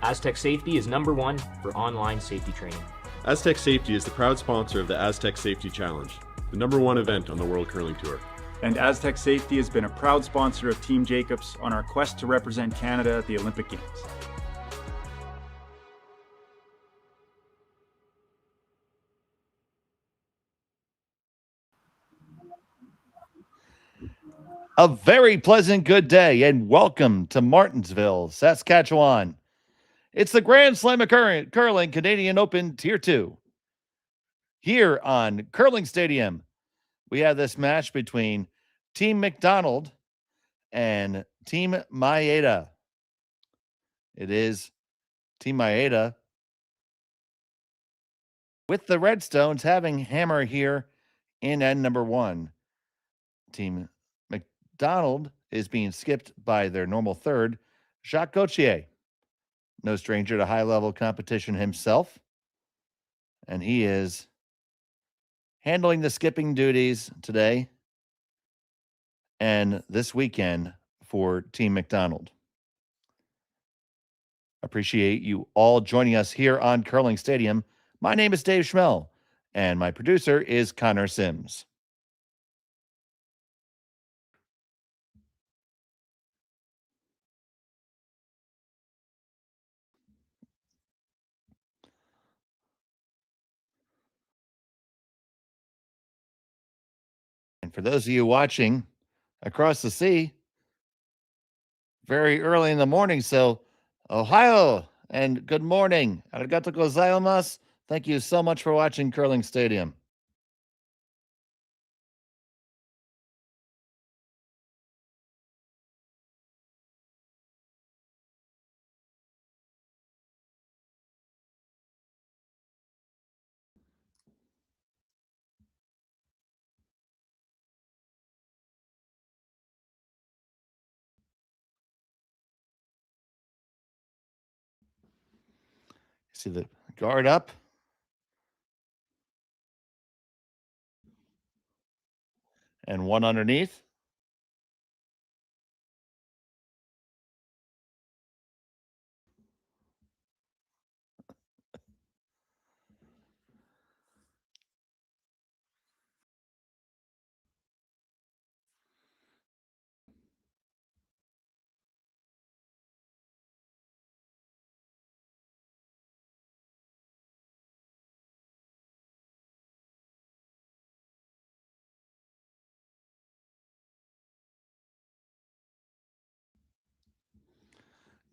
Aztec Safety is #1 for online safety training. Aztec Safety is the proud sponsor of the Aztec Safety Challenge, the #1 event on the World Curling Tour. And Aztec Safety has been a proud sponsor of Team Jacobs on our quest to represent Canada at the Olympic Games. A very pleasant good day and welcome to Martensville, Saskatchewan. It's the Grand Slam of Curling Canadian Open Tier 2. Here on Curling Stadium, we have this match between Team McDonald and Team Maeda. It is Team Maeda with the Redstones having hammer here in end number 1. Team McDonald is being skipped by their normal third, Jacques Gauthier. No stranger to high-level competition himself. And he is handling the skipping duties today and this weekend for Team McDonald. Appreciate you all joining us here on Curling Stadium. My name is Dave Schmel, and my producer is Connor Sims. And for those of you watching across the sea, very early in the morning, so Ohio and good morning. Arigato gozaimasu. Thank you so much for watching Curling Stadium. See the guard up. And one underneath.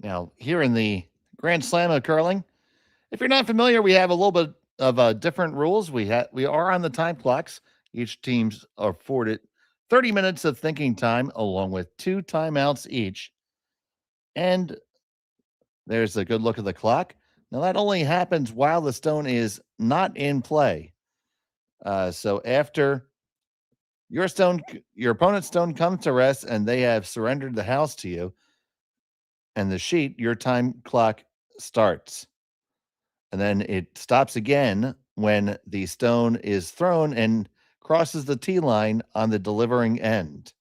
Now, here in the Grand Slam of curling, if you're not familiar, we have a little bit of different rules. We are on the time clocks. Each team's afforded 30 minutes of thinking time, along with 2 timeouts each. And there's a good look at the clock. Now, that only happens while the stone is not in play. So after your opponent's stone comes to rest and they have surrendered the house to you and the sheet, your time clock starts. And then it stops again when the stone is thrown and crosses the tee line on the delivering end.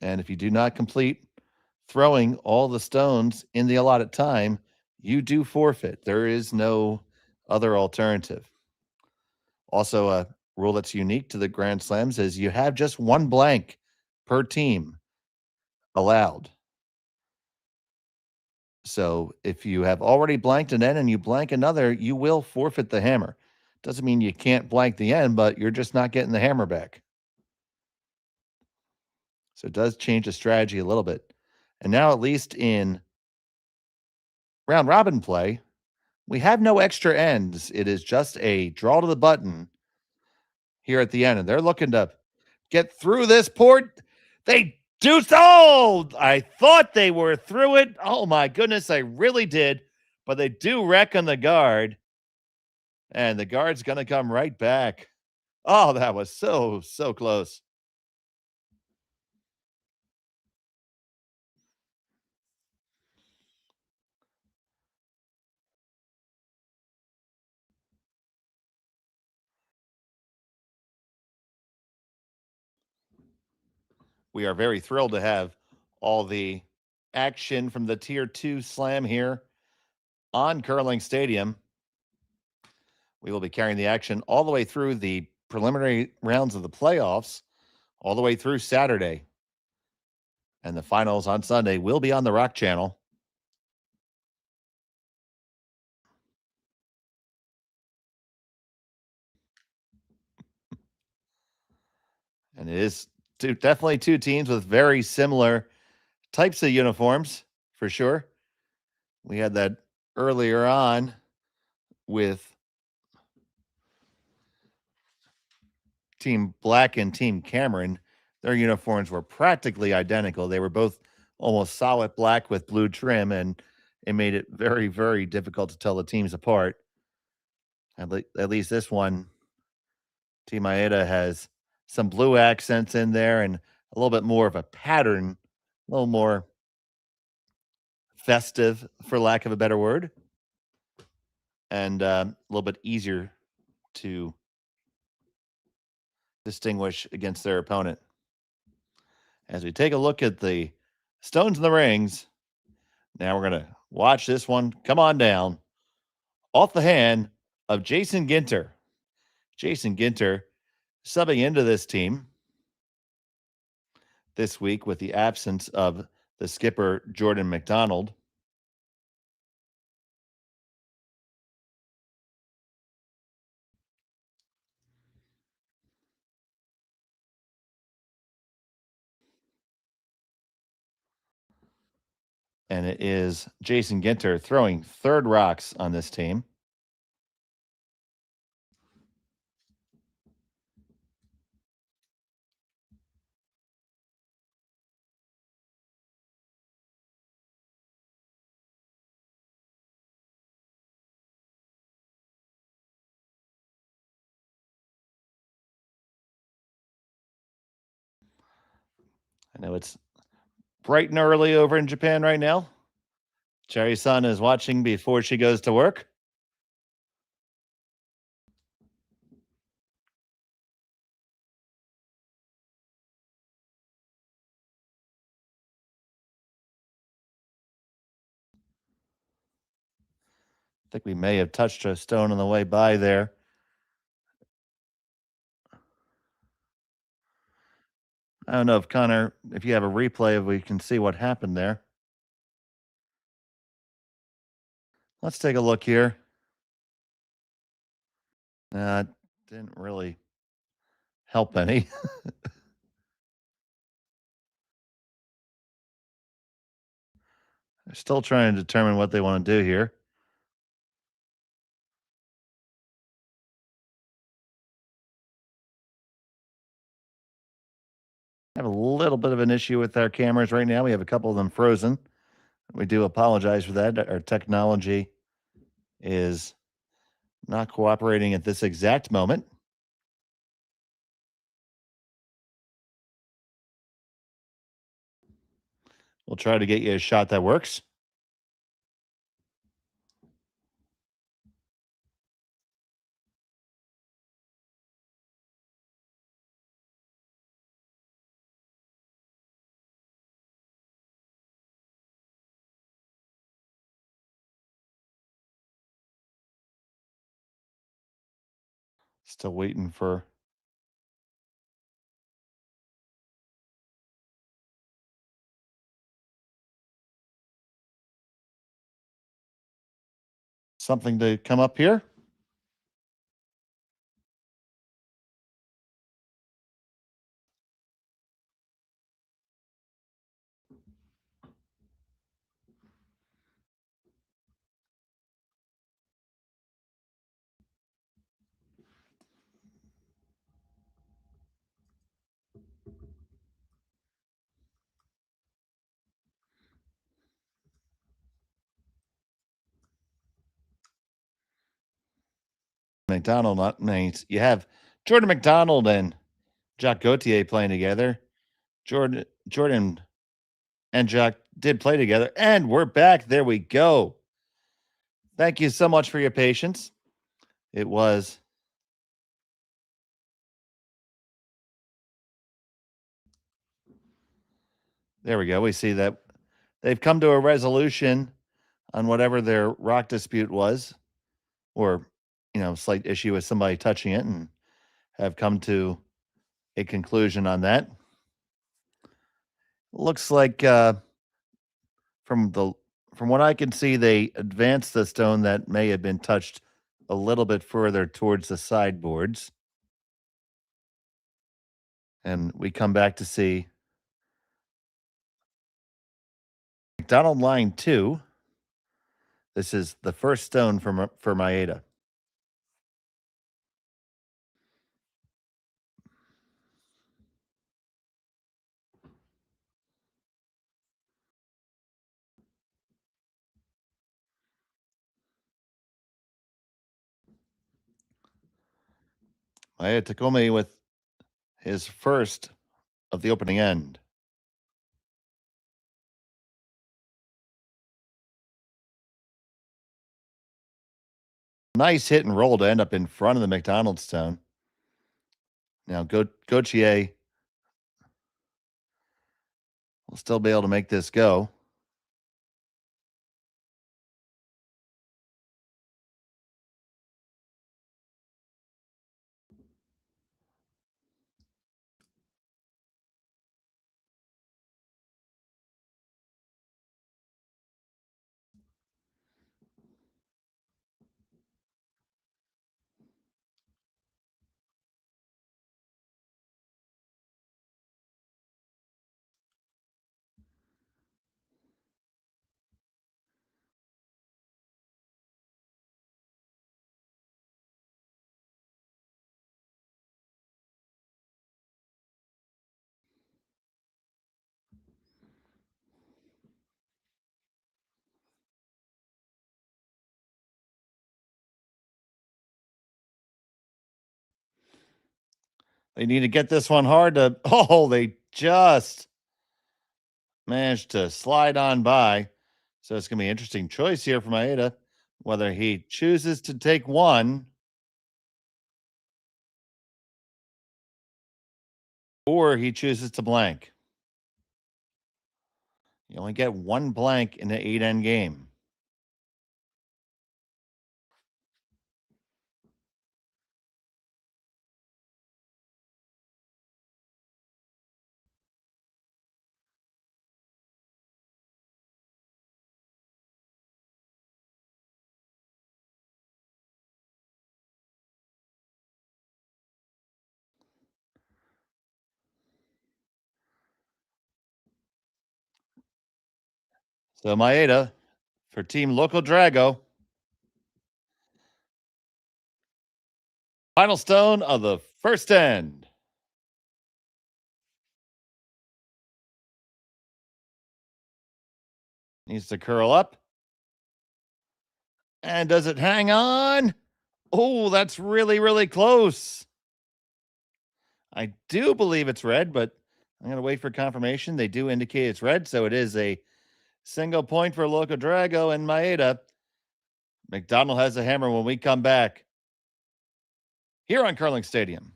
And if you do not complete throwing all the stones in the allotted time, you do forfeit. There is no other alternative. Also, a rule that's unique to the Grand Slams is you have just one blank per team allowed. So if you have already blanked an end and you blank another, you will forfeit the hammer. Doesn't mean you can't blank the end, but you're just not getting the hammer back. So it does change the strategy a little bit. And now, at least in round robin play, we have no extra ends. It is just a draw to the button here at the end. And they're looking to get through this port. They do so. I thought they were through it. Oh my goodness, I really did. But they do wreck on the guard. And the guard's going to come right back. Oh, that was so close. We are very thrilled to have all the action from the Tier 2 Slam here on Curling Stadium. We will be carrying the action all the way through the preliminary rounds of the playoffs, all the way through Saturday. And the finals on Sunday will be on the Rock Channel. And it is definitely two teams with very similar types of uniforms, for sure. We had that earlier on with Team Black and Team Cameron. Their uniforms were practically identical. They were both almost solid black with blue trim, and it made it very, very difficult to tell the teams apart. At least this one, Team Maeda has some blue accents in there and a little bit more of a pattern, a little more festive, for lack of a better word, and a little bit easier to distinguish against their opponent. As we take a look at the stones in the rings, now we're going to watch this one come on down off the hand of Jason Ginter. Jason Ginter subbing into this team this week with the absence of the skipper, Jordon McDonald. And it is Jason Ginter throwing third rocks on this team. I know it's bright and early over in Japan right now. Cherry-san is watching before she goes to work. I think we may have touched a stone on the way by there. I don't know if Connor, if you have a replay, if we can see what happened there. Let's take a look here. Didn't really help any. They're still trying to determine what they want to do here. I have a little bit of an issue with our cameras right now. We have a couple of them frozen. We do apologize for that. Our technology is not cooperating at this exact moment. We'll try to get you a shot that works. Still waiting for something to come up here. McDonald, not names. You have Jordon McDonald and Jacques Gauthier playing together. Jordon and Jacques did play together, and we're back. There we go. Thank you so much for your patience. It was there we go. We see that they've come to a resolution on whatever their rock dispute was, or, slight issue with somebody touching it, and have come to a conclusion on that. Looks like from what I can see, they advanced the stone that may have been touched a little bit further towards the sideboards. And we come back to see McDonald line 2. This is the first stone for Maeda. Maeda Takumi with his first of the opening end. Nice hit and roll to end up in front of the McDonald stone. Now Gauthier will still be able to make this go. They need to get this one hard to... Oh, they just managed to slide on by. So it's going to be an interesting choice here for Maeda, whether he chooses to take one or he chooses to blank. You only get one blank in the 8-end game. So Maeda for Team Local Drago. Final stone of the first end. Needs to curl up. And does it hang on? Oh, that's really, really close. I do believe it's red, but I'm going to wait for confirmation. They do indicate it's red, so it is a single point for Local Drago and Maeda. McDonald has a hammer when we come back here on Curling Stadium.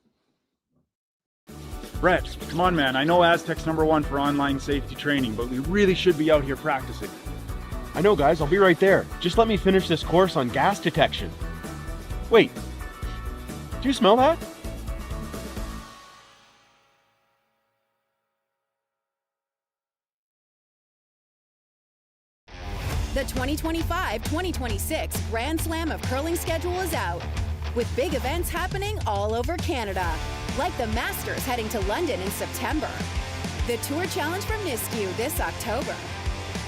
Brett, come on, man. I know Aztec's #1 for online safety training, but we really should be out here practicing. I know, guys. I'll be right there. Just let me finish this course on gas detection. Wait. Do you smell that? The 2025-2026 Grand Slam of Curling schedule is out, with big events happening all over Canada, like the Masters heading to London in September, the Tour Challenge from Nisku this October,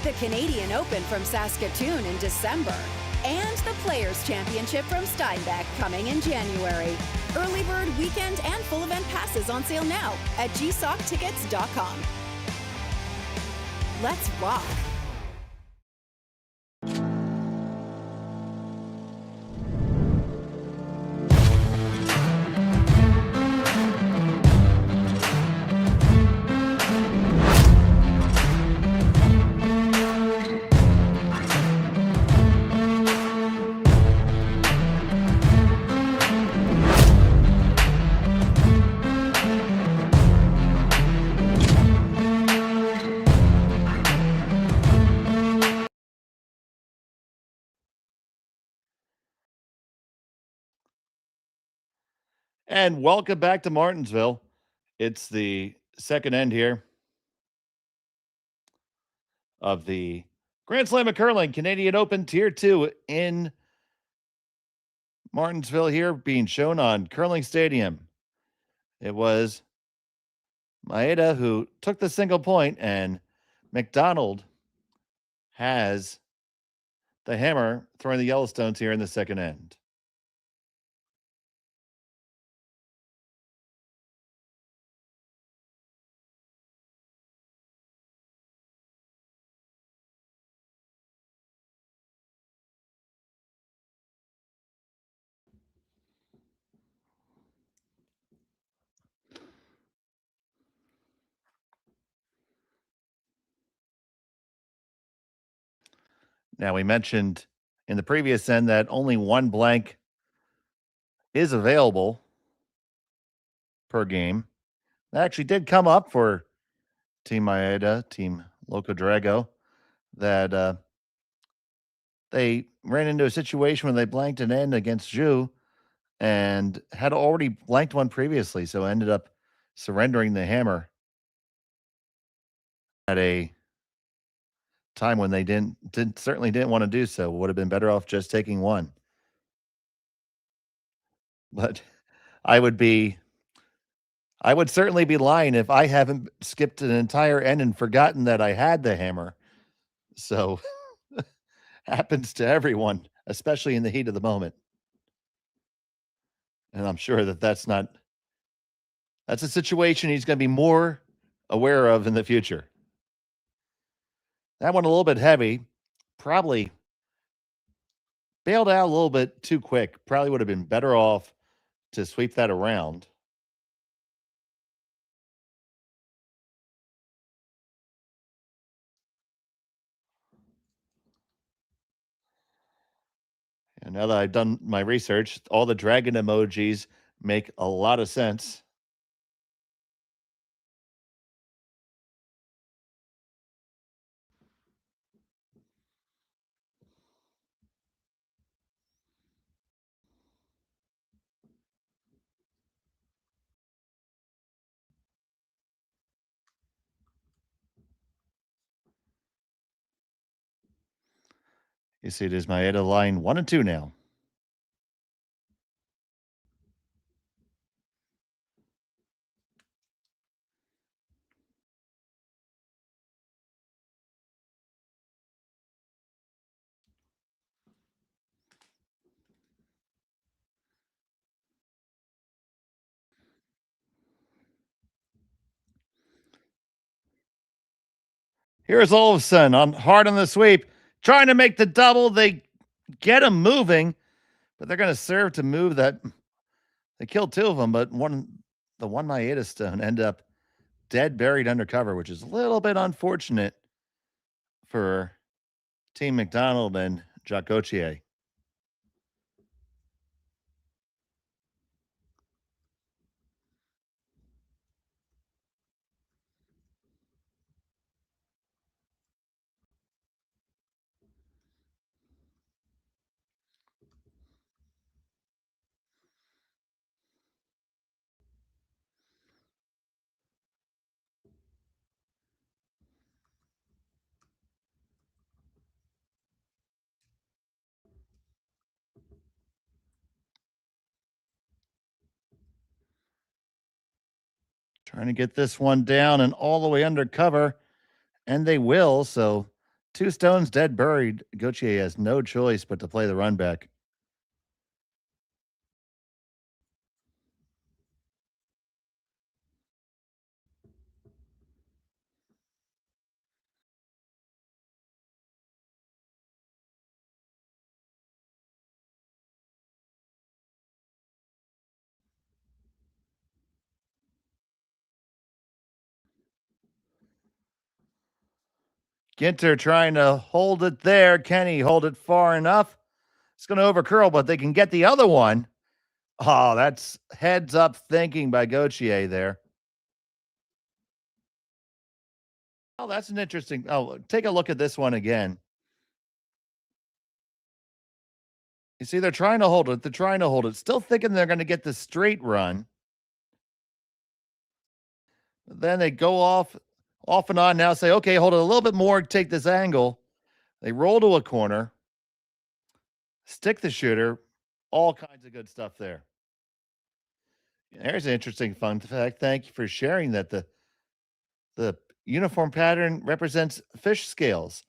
the Canadian Open from Saskatchewan in December, and the Players' Championship from Steinbeck coming in January. Early bird weekend and full event passes on sale now at gsoctickets.com. Let's rock! And welcome back to Martensville. It's the second end here of the Grand Slam of Curling Canadian Open Tier 2 in Martensville here, being shown on Curling Stadium. It was Maeda who took the single point, and McDonald has the hammer throwing the Yellowstones here in the second end. Now, we mentioned in the previous end that only one blank is available per game. That actually did come up for Team Maeda, Team Loco Drago, that they ran into a situation where they blanked an end against Zhu and had already blanked one previously, so ended up surrendering the hammer at a time when they certainly didn't want to do so. Would have been better off just taking one. But I would certainly be lying if I haven't skipped an entire end and forgotten that I had the hammer. So happens to everyone, especially in the heat of the moment. And I'm sure that's a situation he's going to be more aware of in the future. That one a little bit heavy, probably bailed out a little bit too quick. Probably would have been better off to sweep that around. And now that I've done my research, all the dragon emojis make a lot of sense. You see, it is Maeda line 1 and 2 now. Here's Olofsson on hard on the sweep, trying to make the double. They get him moving, but they're going to serve to move that. They killed two of them, but the one Maeda stone ended up dead buried under cover, which is a little bit unfortunate for Team McDonald and Jacques Gauthier. Trying to get this one down and all the way under cover, and they will. So 2 stones dead buried. Gauthier has no choice but to play the run back. Ginter trying to hold it there. Can he hold it far enough? It's going to overcurl, but they can get the other one. Oh, that's heads up thinking by Gauthier there. Oh, that's an interesting. Oh, take a look at this one again. You see, they're trying to hold it. They're trying to hold it. Still thinking they're going to get the straight run. But then they go off and on now, say, okay, hold it a little bit more, take this angle. They roll to a corner, stick the shooter, all kinds of good stuff there. There's an interesting fun fact. Thank you for sharing that. The uniform pattern represents fish scales.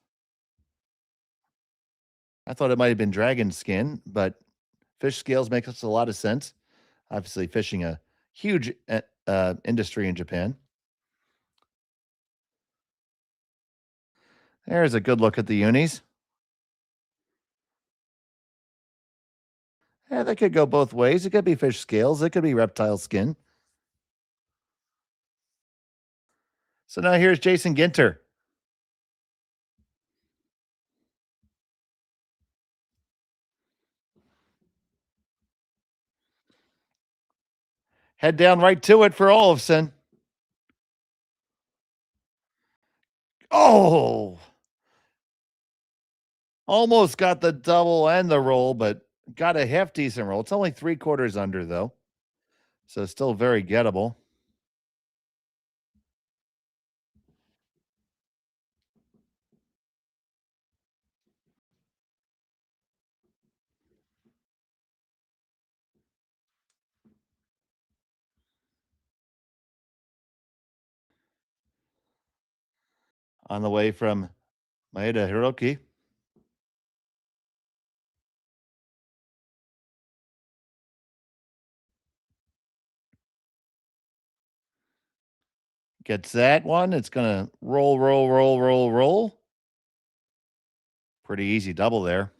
I thought it might have been dragon skin, but fish scales makes a lot of sense. Obviously, fishing a huge industry in Japan. There's a good look at the unis. Yeah, that could go both ways. It could be fish scales. It could be reptile skin. So now here's Jason Ginter. Head down right to it for Olofsson. Oh! Almost got the double and the roll, but got a half decent roll. It's only 3/4 under, though. So still very gettable. On the way from Maeda Hiroki. Gets that one. It's going to roll, roll, roll, roll, roll. Pretty easy double there.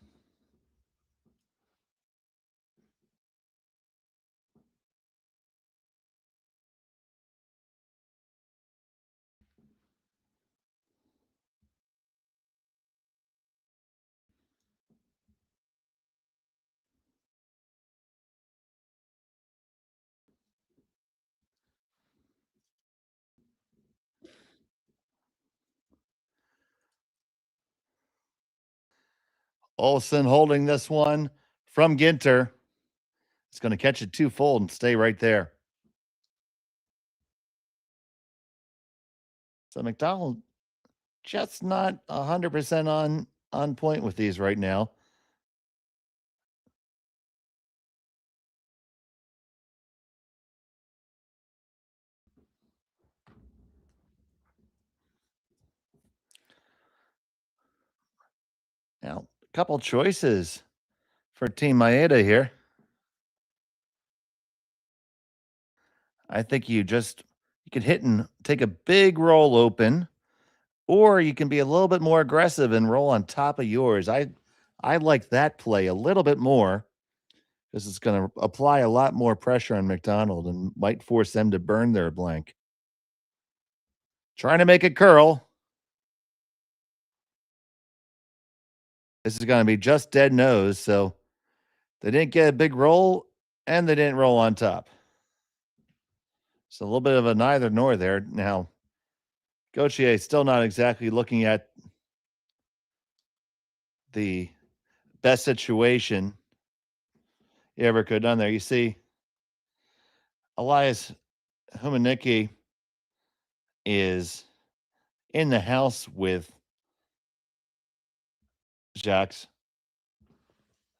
Olsen holding this one from Ginter. It's going to catch it twofold and stay right there. So McDonald just not 100% on point with these right now. Now, a couple choices for Team Maeda here. I think you can hit and take a big roll open, or you can be a little bit more aggressive and roll on top of yours. I like that play a little bit more because it's going to apply a lot more pressure on McDonald and might force them to burn their blank. Trying to make it curl. This is going to be just dead nose, so they didn't get a big roll, and they didn't roll on top. So a little bit of a neither nor there. Now, Gauthier is still not exactly looking at the best situation he ever could have done there. You see, Elias Humanicki is in the house with Jacques,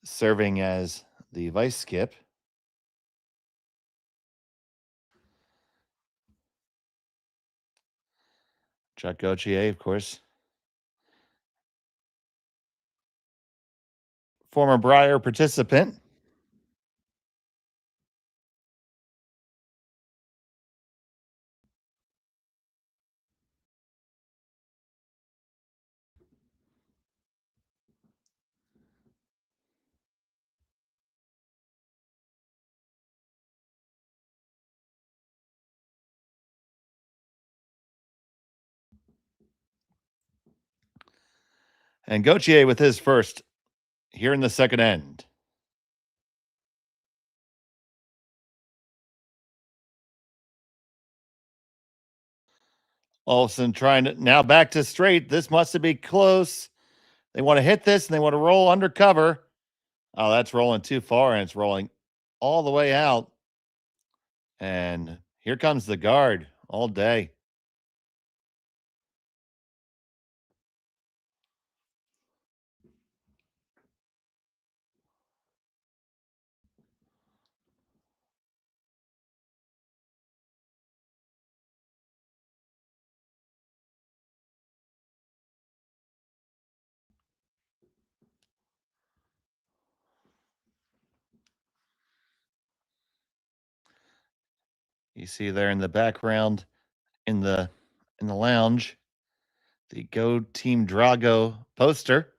serving as the vice skip. Jacques Gauthier, of course. Former Brier participant. And Gauthier with his first here in the second end. Olsen trying to now back to straight. This must be close. They want to hit this and they want to roll under cover. Oh, that's rolling too far, and it's rolling all the way out. And here comes the guard all day. You see there in the background in the lounge, the Go Team Drago poster.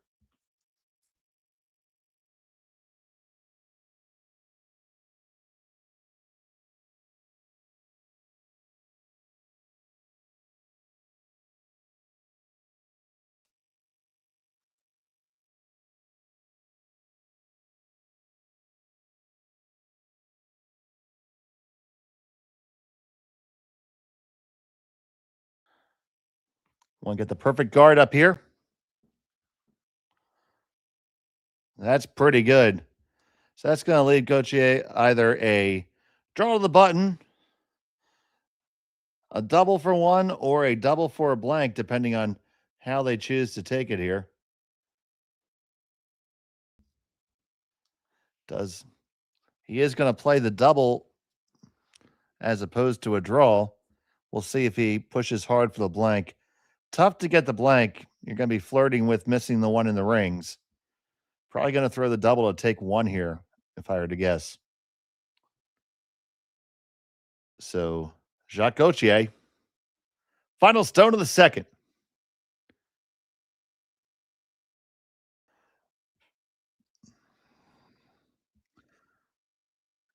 Want to get the perfect guard up here. That's pretty good. So that's going to lead Gauthier either a draw to the button, a double for one, or a double for a blank, depending on how they choose to take it here. He is going to play the double as opposed to a draw. We'll see if he pushes hard for the blank. Tough to get the blank. You're going to be flirting with missing the one in the rings. Probably going to throw the double to take one here, if I were to guess. So, Jacques Gauthier, final stone of the second.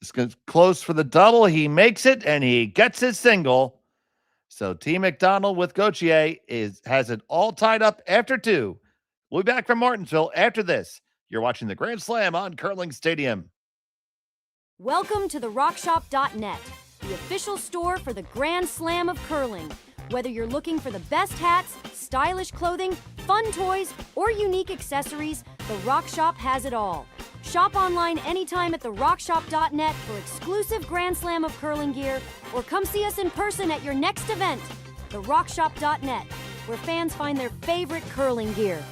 It's close for the double. He makes it, and he gets his single. So, Team McDonald with Gauthier has it all tied up after two. We'll be back from Martensville after this. You're watching the Grand Slam on Curling Stadium. Welcome to the RockShop.net, the official store for the Grand Slam of curling. Whether you're looking for the best hats, stylish clothing, fun toys, or unique accessories, the Rock Shop has it all. Shop online anytime at the RockShop.net for exclusive Grand Slam of curling gear, or come see us in person at your next event. The RockShop.net, where fans find their favorite curling gear.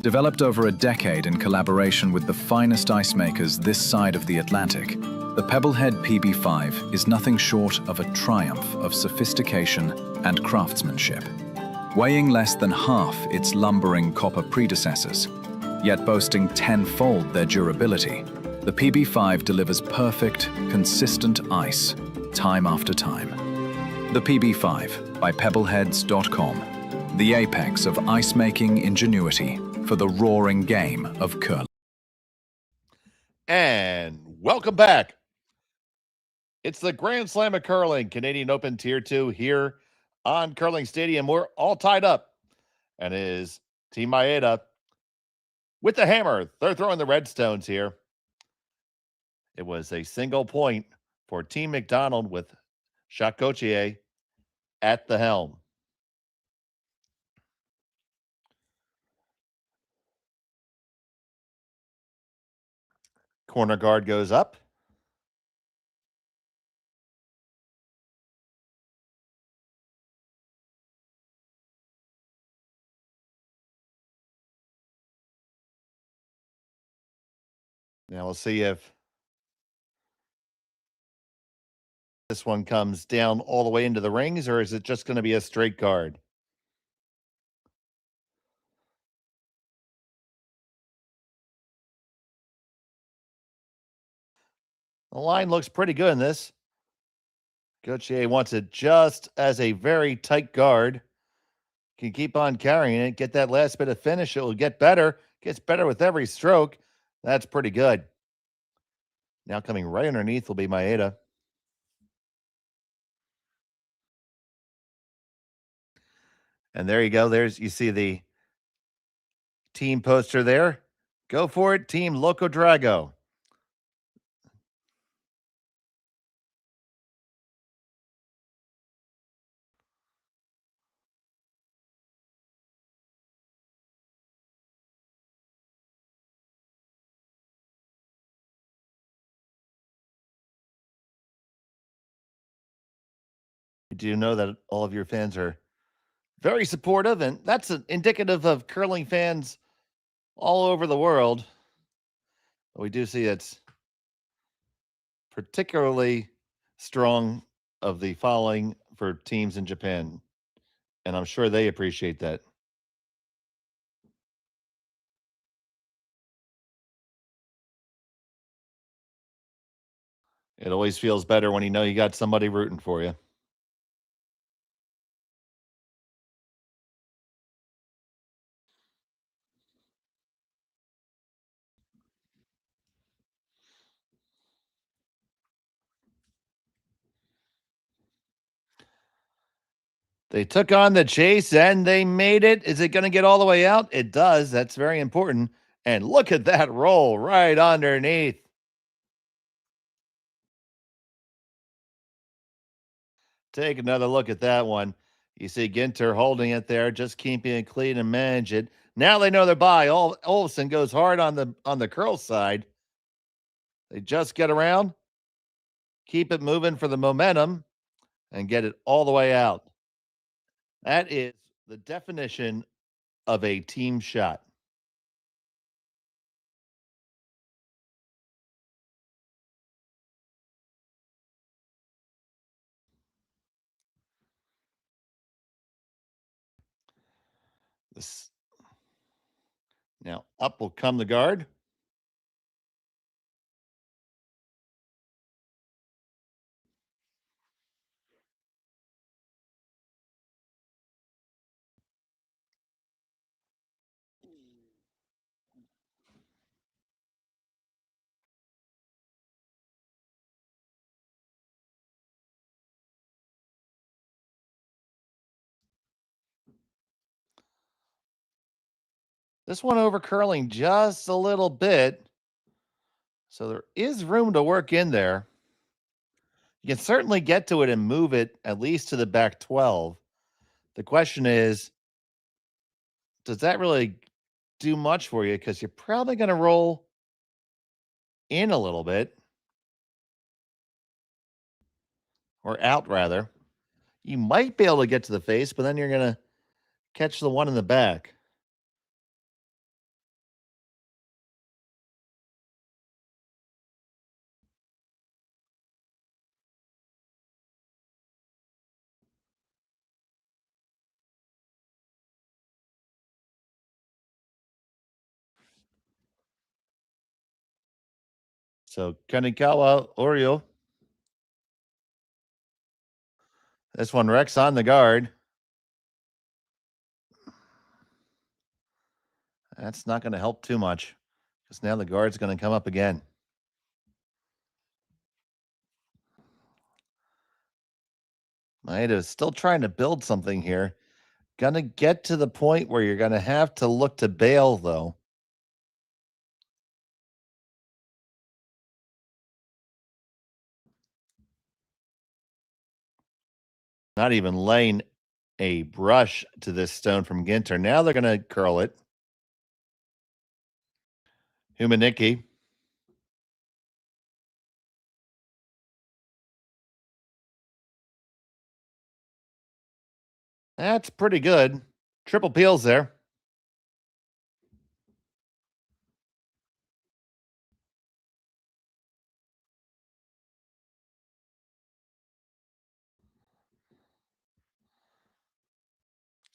Developed over a decade in collaboration with the finest ice makers this side of the Atlantic, the Pebblehead PB5 is nothing short of a triumph of sophistication and craftsmanship. Weighing less than half its lumbering copper predecessors, yet boasting tenfold their durability, the PB5 delivers perfect, consistent ice, time after time. The PB5 by Pebbleheads.com, the apex of ice-making ingenuity for the roaring game of curling. And welcome back. It's the Grand Slam of Curling, Canadian Open Tier 2 here on Curling Stadium. We're all tied up. And it is Team Maeda with the hammer. They're throwing the red stones here. It was a single point for Team McDonald with Jacques Gauthier at the helm. Corner guard goes up. Now we'll see if this one comes down all the way into the rings, or is it just going to be a straight guard? The line looks pretty good in this. Gauthier wants it just as a very tight guard. Can keep on carrying it, get that last bit of finish. It will get better. Gets better with every stroke. That's pretty good. Now coming right underneath will be Maeda. And there you go. You see the team poster there. Go for it, Team Loco Drago. You do know that all of your fans are very supportive, and that's indicative of curling fans all over the world. But we do see it's particularly strong of the following for teams in Japan, and I'm sure they appreciate that. It always feels better when you know you got somebody rooting for you. They took on the chase and they made it. Is it going to get all the way out? It does. That's very important. And look at that roll right underneath. Take another look at that one. You see Ginter holding it there, just keeping it clean and manage it. Now they know they're by. Olsen goes hard on the curl side. They just get around, keep it moving for the momentum, and get it all the way out. That is the definition of a team shot. This now up will come the guard. This one over curling just a little bit. So there is room to work in there. You can certainly get to it and move it at least to the back 12. The question is, does that really do much for you? Because you're probably going to roll in a little bit, or out rather. You might be able to get to the face, but then you're going to catch the one in the back. So Kanikawa Oreo. This one wrecks on the guard. That's not going to help too much because now the guard's going to come up again. Maeda is still trying to build something here. Going to get to the point where you're going to have to look to bail, though. Not even laying a brush to this stone from Ginter. Now they're going to curl it. Humaniki. That's pretty good. Triple peels there.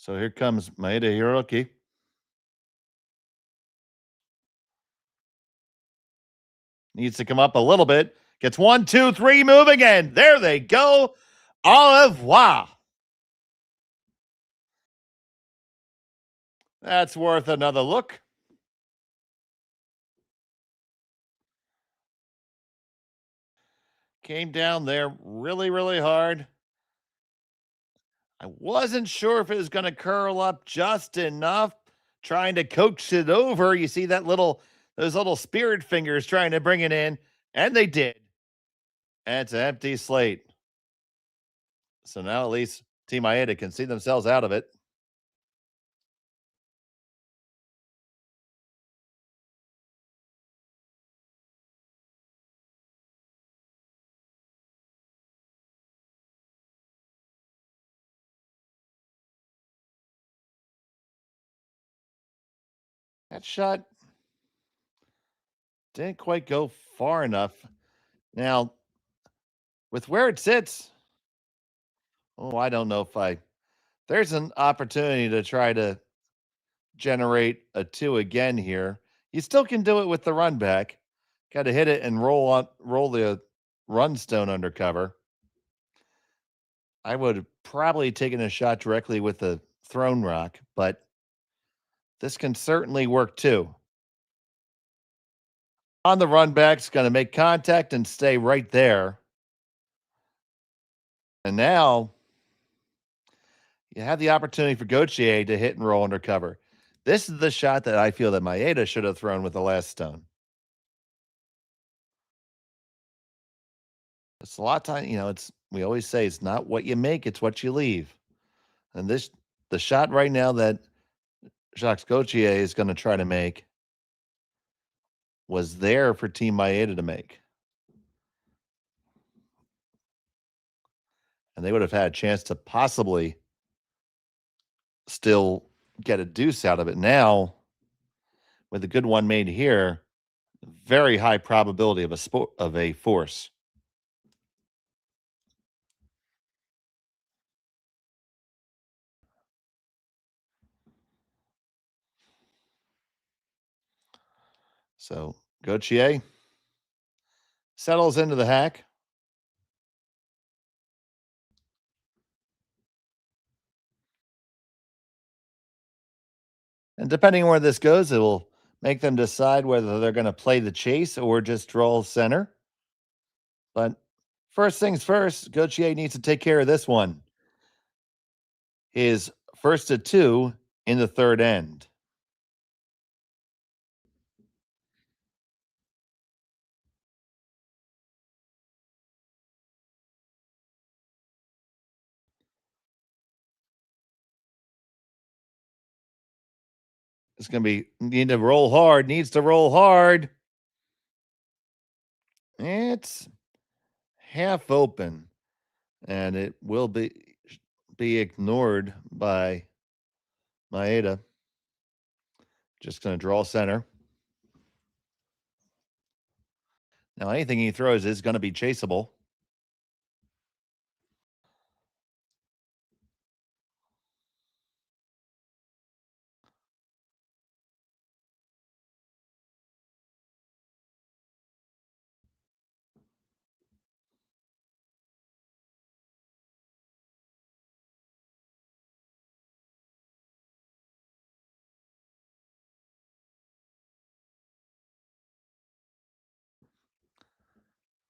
So here comes Maeda Hiroki. Needs to come up a little bit. Gets 1, 2, 3 moving, and there they go. Au revoir. That's worth another look. came down there really, really hard. I wasn't sure if it was going to curl up just enough, trying to coax it over. You see those little spirit fingers trying to bring it in, and they did. And it's an empty slate. So now at least Team Maeda can see themselves out of it. That shot didn't quite go far enough. Now, with where it sits, I don't know if there's an opportunity to try to generate a 2 again here. You still can do it with the run back. Got to hit it and roll the run stone under cover. I would have probably taken a shot directly with the thrown rock, but this can certainly work too. On the run back, it's going to make contact and stay right there. And now you have the opportunity for Gauthier to hit and roll under cover. This is the shot that I feel that Maeda should have thrown with the last stone. It's a lot of time, we always say it's not what you make, it's what you leave. And the shot right now that Jacques Gauthier is going to try to make was there for Team Maeda to make. And they would have had a chance to possibly still get a deuce out of it. Now, with a good one made here, very high probability of a force. So Gauthier settles into the hack. And depending on where this goes, it will make them decide whether they're going to play the chase or just draw center. But first things first, Gauthier needs to take care of this one. His first to 2 in the third end. It's going to need to roll hard, needs to roll hard. It's half open, and it will be ignored by Maeda. Just going to draw center. Now, anything he throws is going to be chaseable.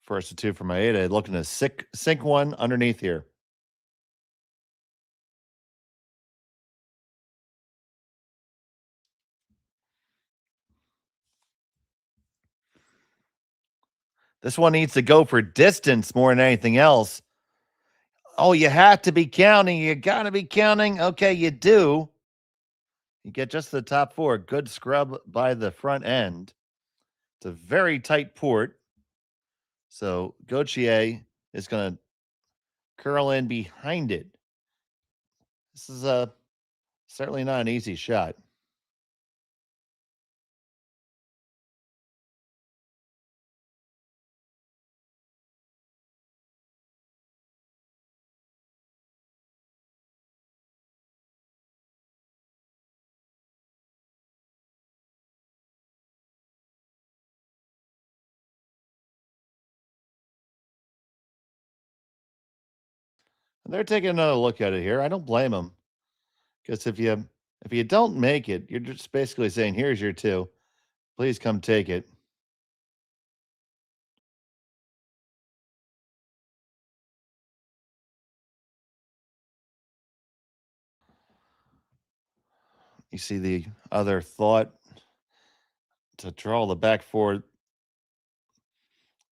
First to 2 for Maeda, looking to sink one underneath here. This one needs to go for distance more than anything else. Oh, you have to be counting. You got to be counting. Okay, you do. You get just the top 4. Good scrub by the front end. It's a very tight port. So Gauthier is going to curl in behind it. This is certainly not an easy shot. They're taking another look at it here. I don't blame them, because if you don't make it, you're just basically saying, "Here's your 2. Please come take it." You see the other thought to draw the back four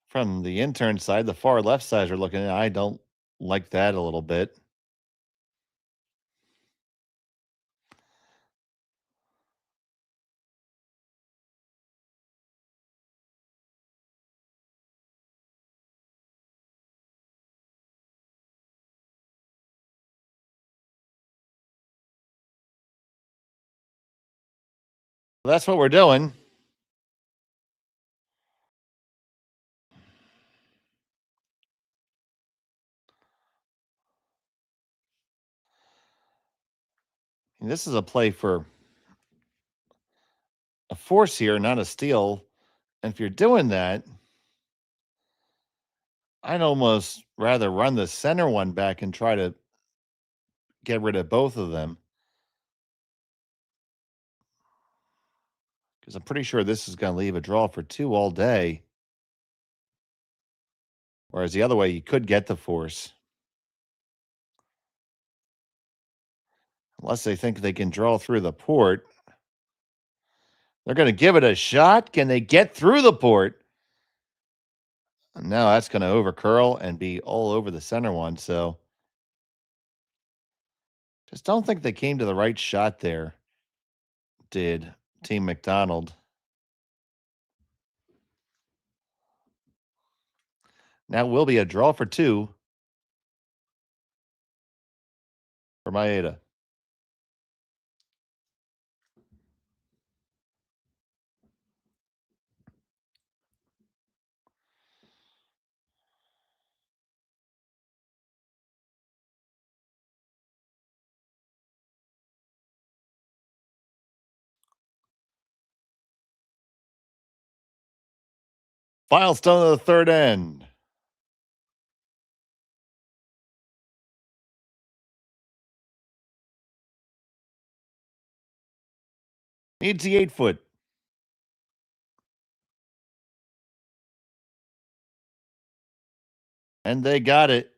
from the intern side. The far left sides are looking at. I don't like that a little bit. That's what we're doing. And this is a play for a force here, not a steal. And if you're doing that, I'd almost rather run the center one back and try to get rid of both of them. Because I'm pretty sure this is going to leave a draw for 2 all day. Whereas the other way, you could get the force. Unless they think they can draw through the port. They're going to give it a shot. Can they get through the port? No, that's going to overcurl and be all over the center one. So just don't think they came to the right shot there, did Team McDonald. Now will be a draw for 2 for Maeda. Final stone of the third end. Needs the 8-foot. And they got it.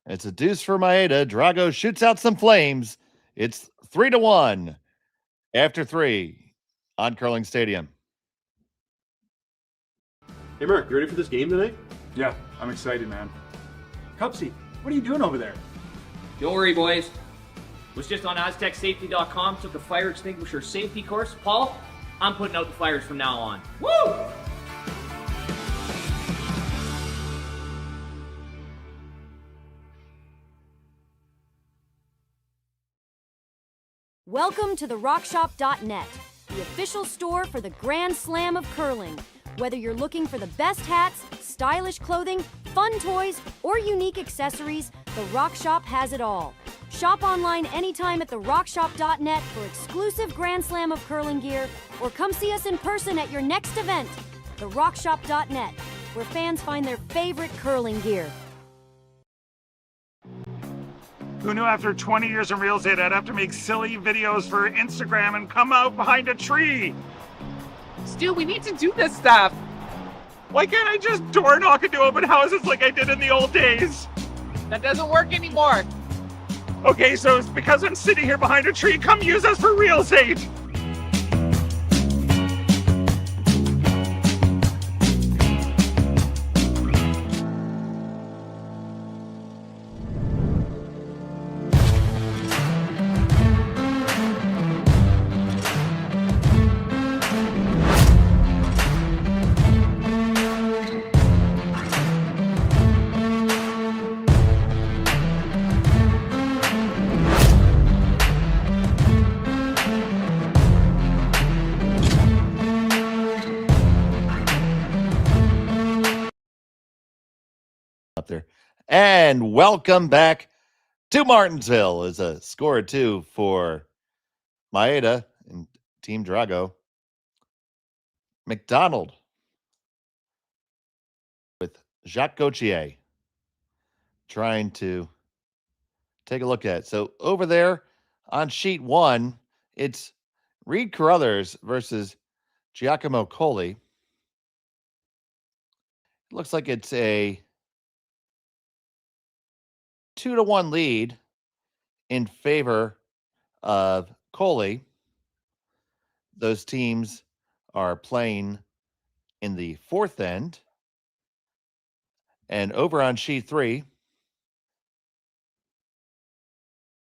It's a deuce for Maeda. Drago shoots out some flames. It's 3-1 after 3 on Curling Stadium. Hey, Mark, you ready for this game tonight? Yeah, I'm excited, man. Cupsy, what are you doing over there? Don't worry, boys. Was just on AztecSafety.com, took a fire extinguisher safety course. Paul, I'm putting out the fires from now on. Woo! Welcome to the RockShop.net, the official store for the Grand Slam of curling. Whether you're looking for the best hats, stylish clothing, fun toys, or unique accessories, the Rock Shop has it all. Shop online anytime at therockshop.net for exclusive Grand Slam of curling gear, or come see us in person at your next event. Therockshop.net, where fans find their favorite curling gear. Who knew after 20 years in real estate I'd have to make silly videos for Instagram and come out behind a tree? Stu, we need to do this stuff. Why can't I just door knock into open houses like I did in the old days? That doesn't work anymore. Okay, so it's because I'm sitting here behind a tree. Come use us for real estate. There. And welcome back to Martensville as a score 2 for Maeda and Team Drago. McDonald with Jacques Gauthier trying to take a look at it. So over there on sheet 1, it's Reed Carruthers versus Giacomo Colli. It looks like it's a 2-1 lead in favor of Coley. Those teams are playing in the fourth end. And over on sheet 3,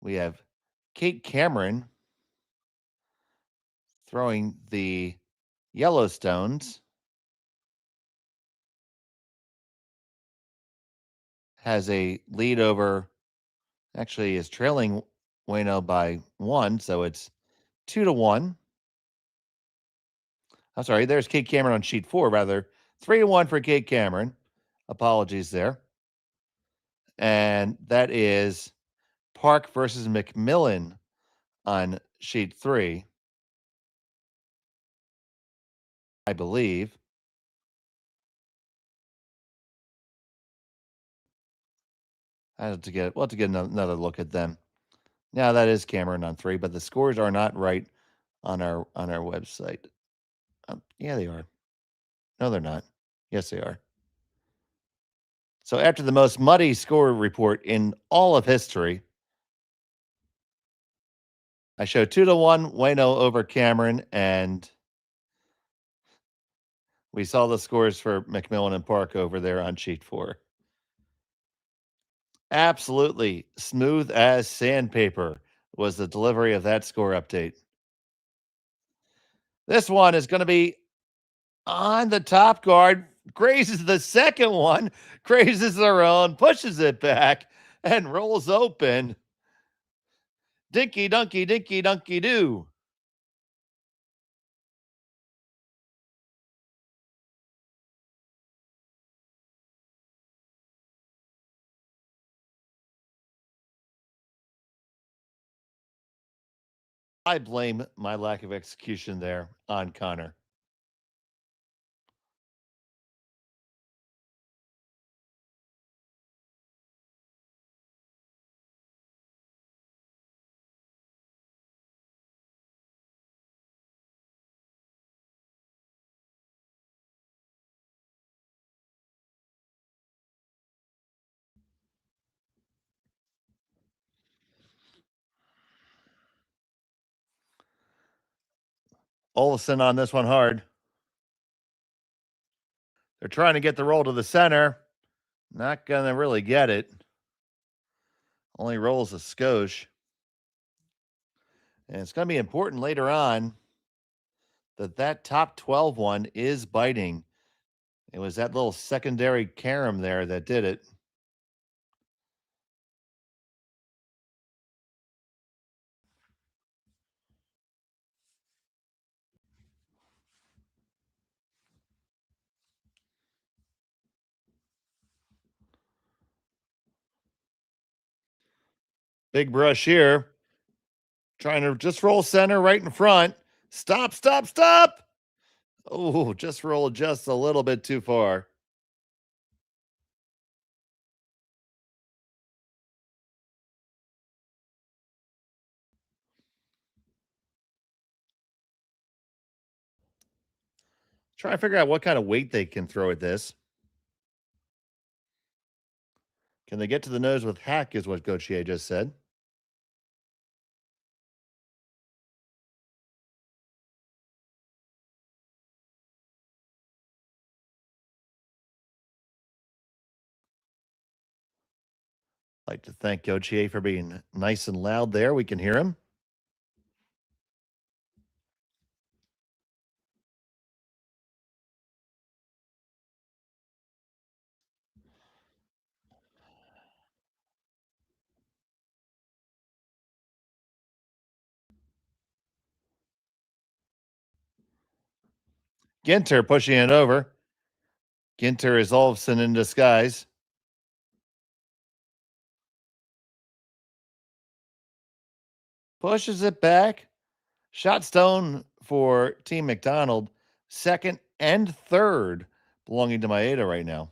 we have Kate Cameron throwing the Yellowstones. Has a lead over, actually is trailing Wayno by 1, so it's 2-1. I'm sorry, there's Kate Cameron on sheet 4, rather. 3-1 for Kate Cameron. Apologies there. And that is Park versus McMillan on sheet 3, I believe. We'll have to get another look at them. Now that is Cameron on 3, but the scores are not right on our website. Yeah, they are. No, they're not. Yes, they are. So after the most muddy score report in all of history, I show 2-1 Wayno over Cameron, and we saw the scores for McMillan and Park over there on sheet 4. Absolutely smooth as sandpaper was the delivery of that score update. This one is going to be on the top guard, grazes the second one, grazes their own, pushes it back, and rolls open. Dinky dunky, dinky dunky doo. I blame my lack of execution there on Connor. Olsen on this one hard. They're trying to get the roll to the center. Not going to really get it. Only rolls a skosh. And it's going to be important later on that top 12 one is biting. It was that little secondary carom there that did it. Big brush here. Trying to just roll center right in front. Stop, stop, stop. Oh, just rolled just a little bit too far. Try to figure out what kind of weight they can throw at this. Can they get to the nose with hack is what Gauthier just said. I'd like to thank Gauthier for being nice and loud there. We can hear him. Ginter pushing it over. Ginter is Olofsson in disguise. Pushes it back. Shot stone for Team McDonald. Second and third belonging to Maeda right now.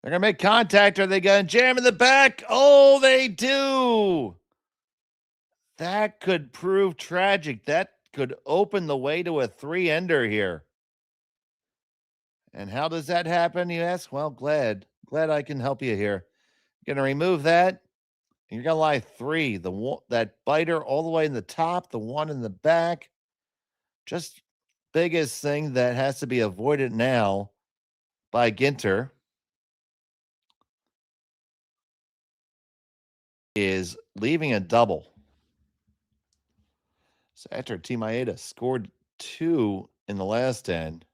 They're going to make contact. Are they going to jam in the back? Oh, they do. That could prove tragic. That could open the way to a 3-ender here. And how does that happen, you ask? Well, glad I can help you here. Going to remove that. And you're going to lie 3. That biter all the way in the top, the one in the back. Just biggest thing that has to be avoided now by Ginter is leaving a double. So after Team Maeda scored 2 in the last end,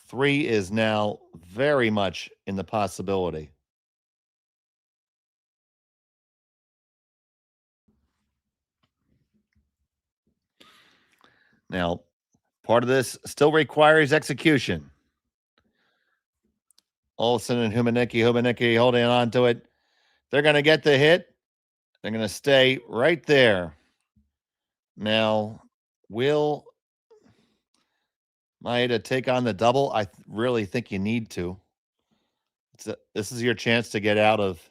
3 is now very much in the possibility. Now, part of this still requires execution. Olsen and Humanecki holding on to it. They're going to get the hit. They're going to stay right there. Now, will Maeda take on the double? I really think you need to. This is your chance to get out of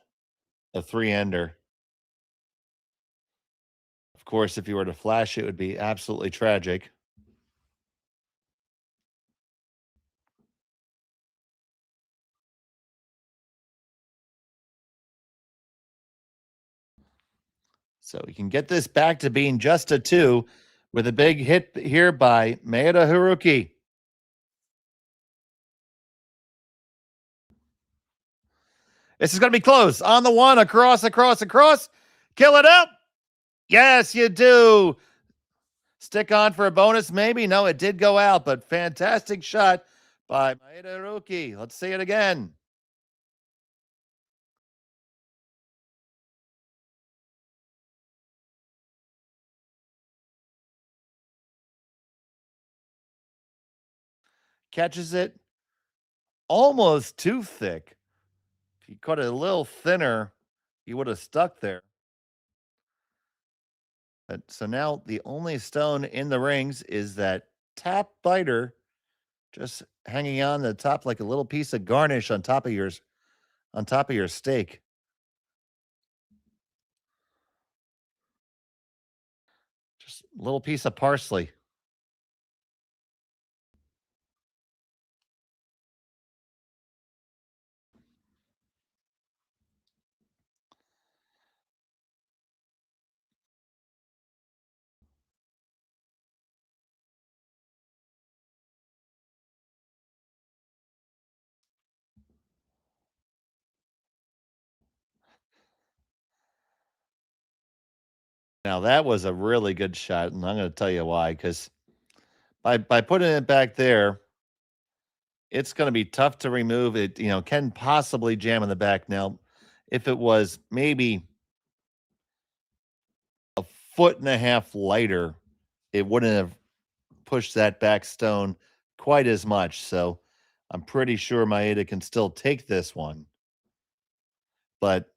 a 3-ender. Of course, if you were to flash, it would be absolutely tragic. So we can get this back to being just a 2 with a big hit here by Maeda Haruki. This is going to be close. On the 1, across. Kill it up. Yes, you do. Stick on for a bonus, maybe. No, it did go out, but fantastic shot by Maeda Haruki. Let's see it again. Catches it almost too thick. If you cut it a little thinner, you would have stuck there. So now the only stone in the rings is that tap biter, just hanging on the top like a little piece of garnish on top of your steak. Just a little piece of parsley. Now that was a really good shot, and I'm going to tell you why. Because by putting it back there, it's going to be tough to remove. It can possibly jam in the back. Now, if it was maybe a 1.5 feet lighter, it wouldn't have pushed that back stone quite as much. So I'm pretty sure Maeda can still take this one. But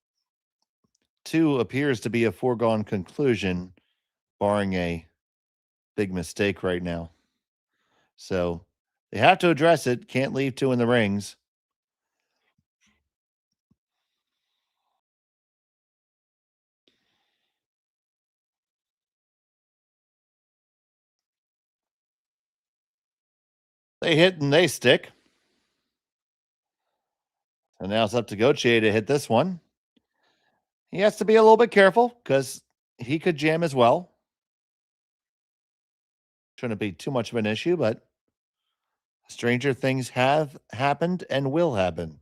2 appears to be a foregone conclusion, barring a big mistake right now. So they have to address it. Can't leave 2 in the rings. They hit and they stick. And now it's up to Gauthier to hit this one. He has to be a little bit careful because he could jam as well. Shouldn't be too much of an issue, but stranger things have happened and will happen.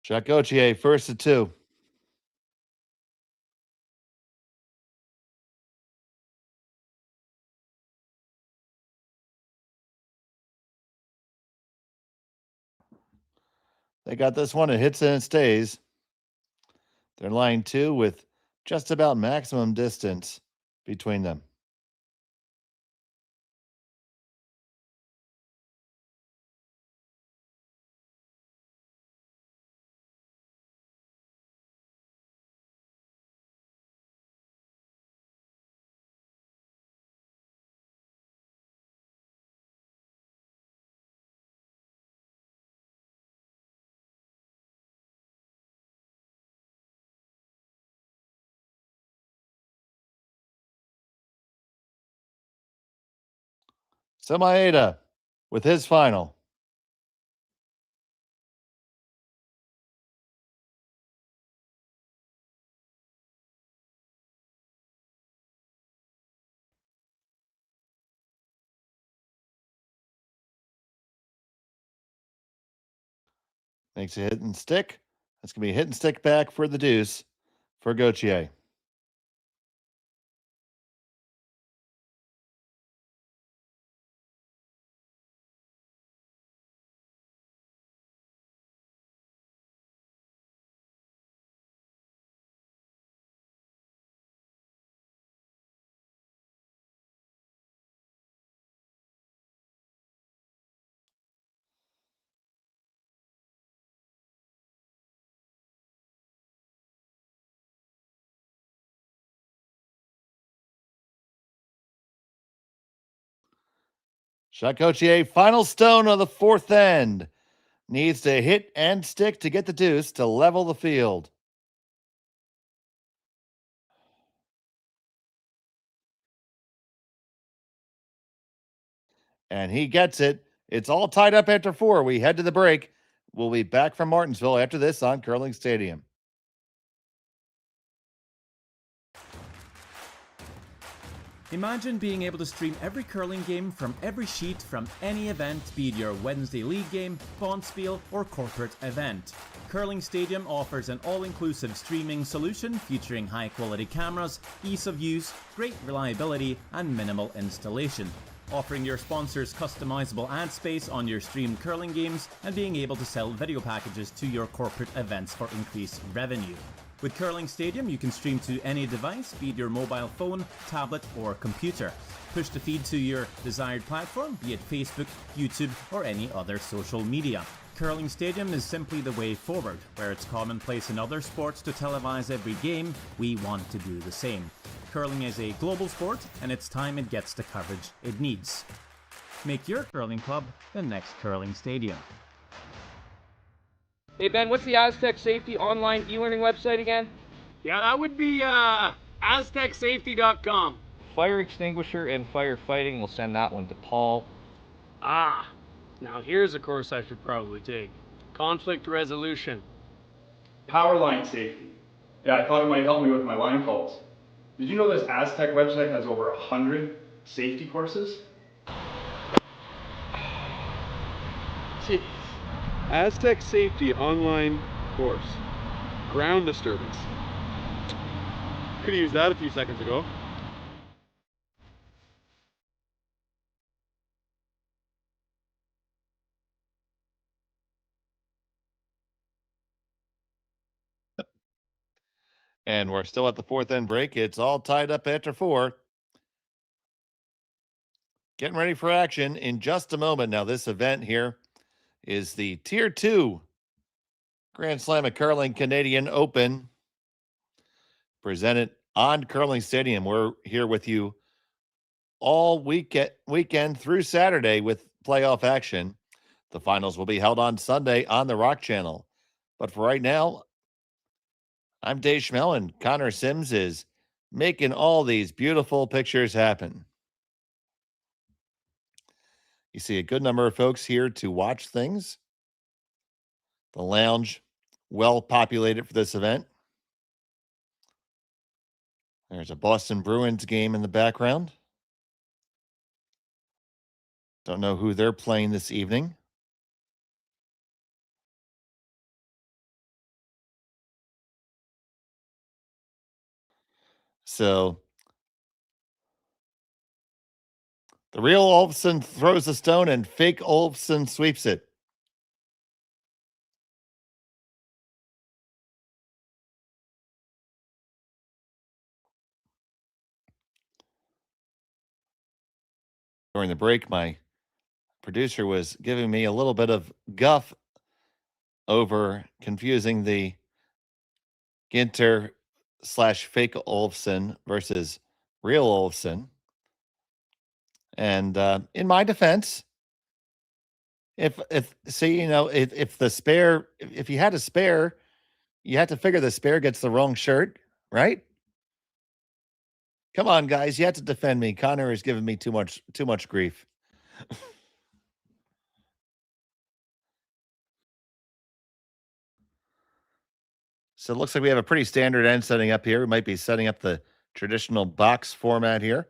Jacques Gauthier, first to 2. They got this one. It hits and it stays. They're line 2 with just about maximum distance between them. So Maeda with his final. Makes a hit and stick. That's going to be a hit and stick back for the deuce for Gauthier. Shot Gauthier, final stone of the fourth end. Needs to hit and stick to get the deuce to level the field. And he gets it. It's all tied up after 4. We head to the break. We'll be back from Martensville after this on Curling Stadium. Imagine being able to stream every curling game from every sheet from any event, be it your Wednesday league game, bonspiel, or corporate event. Curling Stadium offers an all-inclusive streaming solution featuring high-quality cameras, ease of use, great reliability, and minimal installation. Offering your sponsors customizable ad space on your streamed curling games and being able to sell video packages to your corporate events for increased revenue. With Curling Stadium, you can stream to any device, be it your mobile phone, tablet, or computer. Push the feed to your desired platform, be it Facebook, YouTube, or any other social media. Curling Stadium is simply the way forward. Where it's commonplace in other sports to televise every game, we want to do the same. Curling is a global sport, and it's time it gets the coverage it needs. Make your curling club the next Curling Stadium. Hey Ben, what's the Aztec Safety online e-learning website again? Yeah, that would be aztecsafety.com. Fire extinguisher and firefighting, we'll send that one to Paul. Ah, now here's a course I should probably take. Conflict resolution. Power line safety. Yeah, I thought it might help me with my line calls. Did you know this Aztec website has over 100 safety courses? Jeez. Aztec Safety online course. Ground disturbance. Could have used that a few seconds ago. And we're still at the fourth end break. It's all tied up after 4. Getting ready for action in just a moment. Now, this event here is the Tier 2 Grand Slam of Curling Canadian Open, presented on Curling Stadium. We're here with you all weekend through Saturday with playoff action. The finals will be held on Sunday on the Rock Channel. But for right now, I'm Dave Schmel, and Connor Sims is making all these beautiful pictures happen. You see a good number of folks here to watch things. The lounge, well populated for this event. There's a Boston Bruins game in the background. Don't know who they're playing this evening. So the real Olofsson throws a stone and fake Olofsson sweeps it. During the break, my producer was giving me a little bit of guff over confusing the Ginter / fake Olofsson versus real Olofsson. And in my defense, if the spare, if you had a spare, you had to figure the spare gets the wrong shirt, right? Come on, guys, you have to defend me. Connor is giving me too much grief. So it looks like we have a pretty standard end setting up here. We might be setting up the traditional box format here.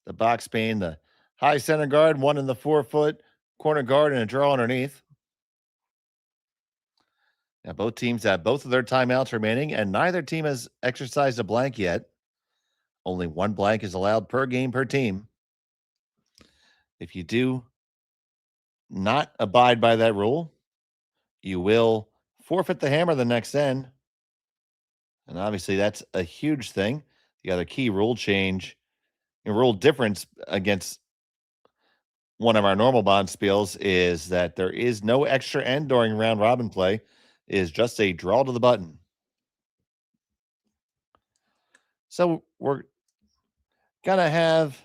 The box being the high center guard, one in the 4-foot corner guard, and a draw underneath. Now, both teams have both of their timeouts remaining, and neither team has exercised a blank yet. Only one blank is allowed per game per team. If you do not abide by that rule, you will forfeit the hammer the next end. And obviously, that's a huge thing. The other key rule change, rule difference against one of our normal bond spiels is that there is no extra end during round robin play. It is just a draw to the button. So we're going to have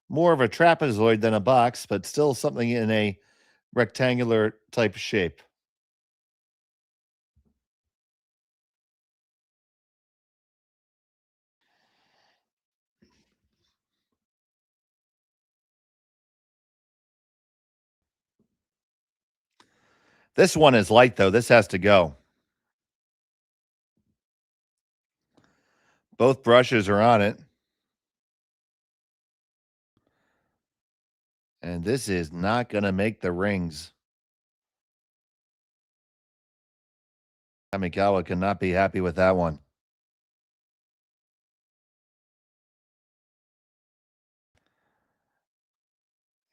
more of a trapezoid than a box, but still something in a rectangular type shape. This one is light, though. This has to go. Both brushes are on it. And this is not going to make the rings. Kamikawa cannot be happy with that one.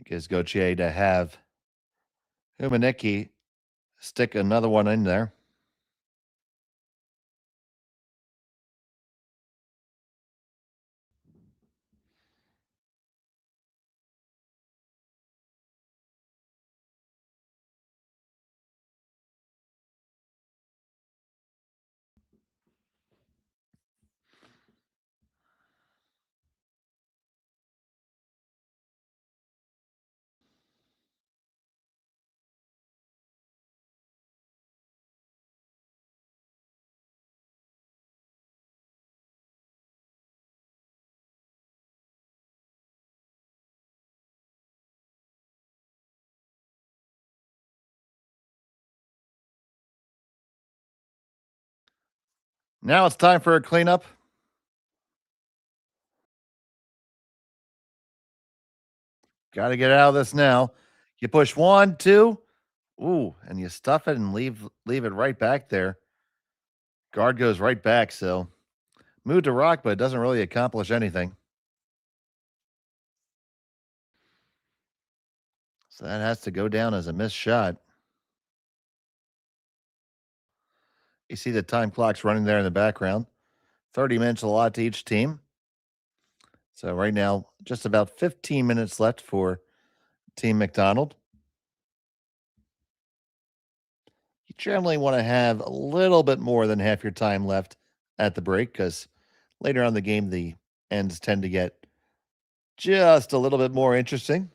Gives Gauthier to have Humanecki stick another one in there. Now it's time for a cleanup. Got to get out of this now. You push 1, 2. Ooh, and you stuff it and leave it right back there. Guard goes right back, so move to rock, but it doesn't really accomplish anything. So that has to go down as a missed shot. You see the time clocks running there in the background. 30 minutes a lot to each team. So right now, just about 15 minutes left for Team McDonald. You generally want to have a little bit more than half your time left at the break because later on in the game, the ends tend to get just a little bit more interesting.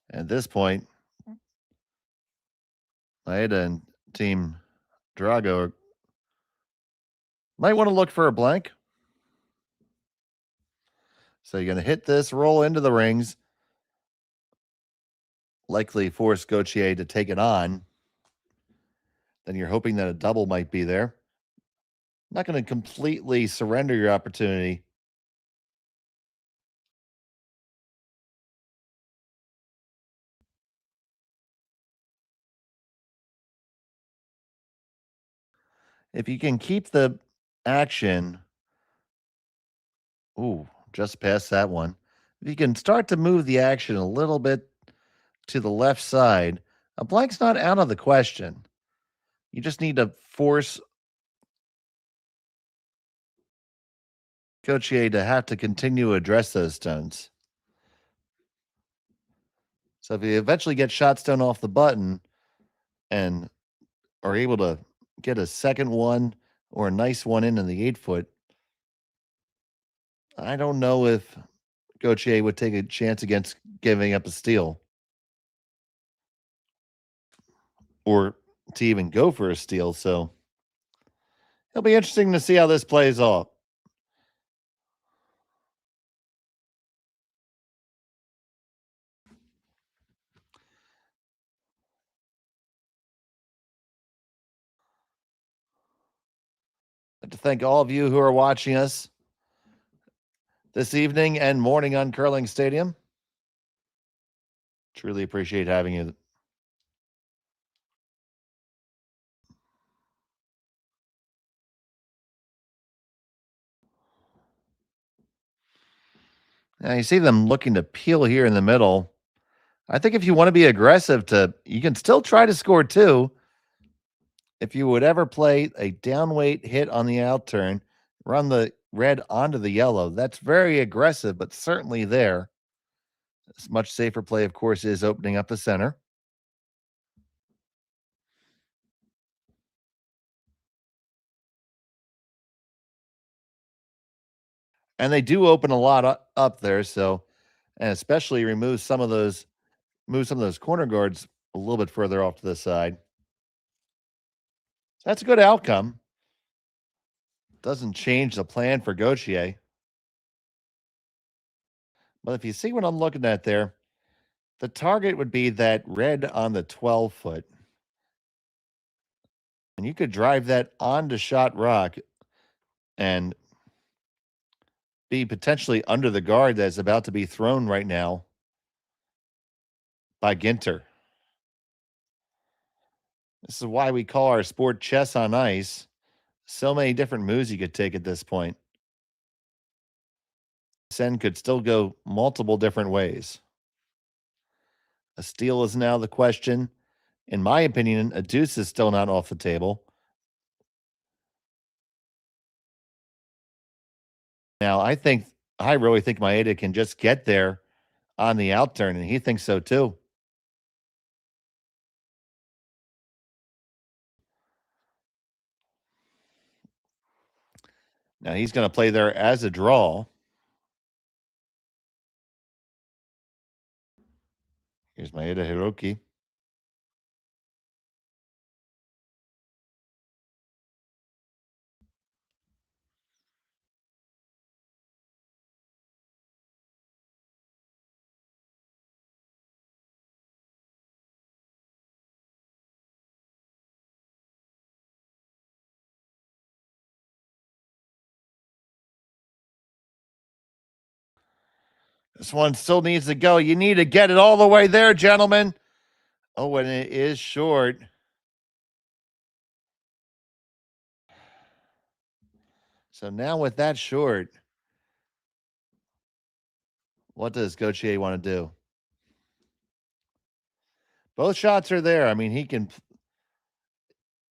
At this point, Maeda and Team Drago might want to look for a blank. So you're going to hit this, roll into the rings, likely force Gauthier to take it on. Then you're hoping that a double might be there. Not going to completely surrender your opportunity. If you can keep the action, ooh, just past that one. If you can start to move the action a little bit to the left side, a blank's not out of the question. You just need to force Gauthier to have to continue to address those stones. So if you eventually get shot stone off the button and are able to get a second one or a nice one in the 8-foot, I don't know if Gauthier would take a chance against giving up a steal or to even go for a steal. So it'll be interesting to see how this plays off. I'd like to thank all of you who are watching us this evening and morning on Curling Stadium. Truly appreciate having you. Now you see them looking to peel here in the middle. I think if you want to be aggressive, you can still try to score two. If you would ever play a downweight hit on the out turn, run the red onto the yellow, that's very aggressive, but certainly there. This much safer play, of course, is opening up the center. And they do open a lot up there, so, and especially move some of those corner guards a little bit further off to the side. So that's a good outcome. Doesn't change the plan for Gauthier. But if you see what I'm looking at there, the target would be that red on the 12-foot. And you could drive that onto shot rock and be potentially under the guard that's about to be thrown right now by Ginter. This is why we call our sport chess on ice. So many different moves you could take at this point. Sen could still go multiple different ways. A steal is now the question. In my opinion, a deuce is still not off the table. Now, I really think Maeda can just get there on the out turn, and he thinks so too. Now, he's going to play there as a draw. Here's Maeda Hiroki. This one still needs to go. You need to get it all the way there, gentlemen. Oh, and it is short. So now with that short, what does Gauthier want to do? Both shots are there. I mean, he can.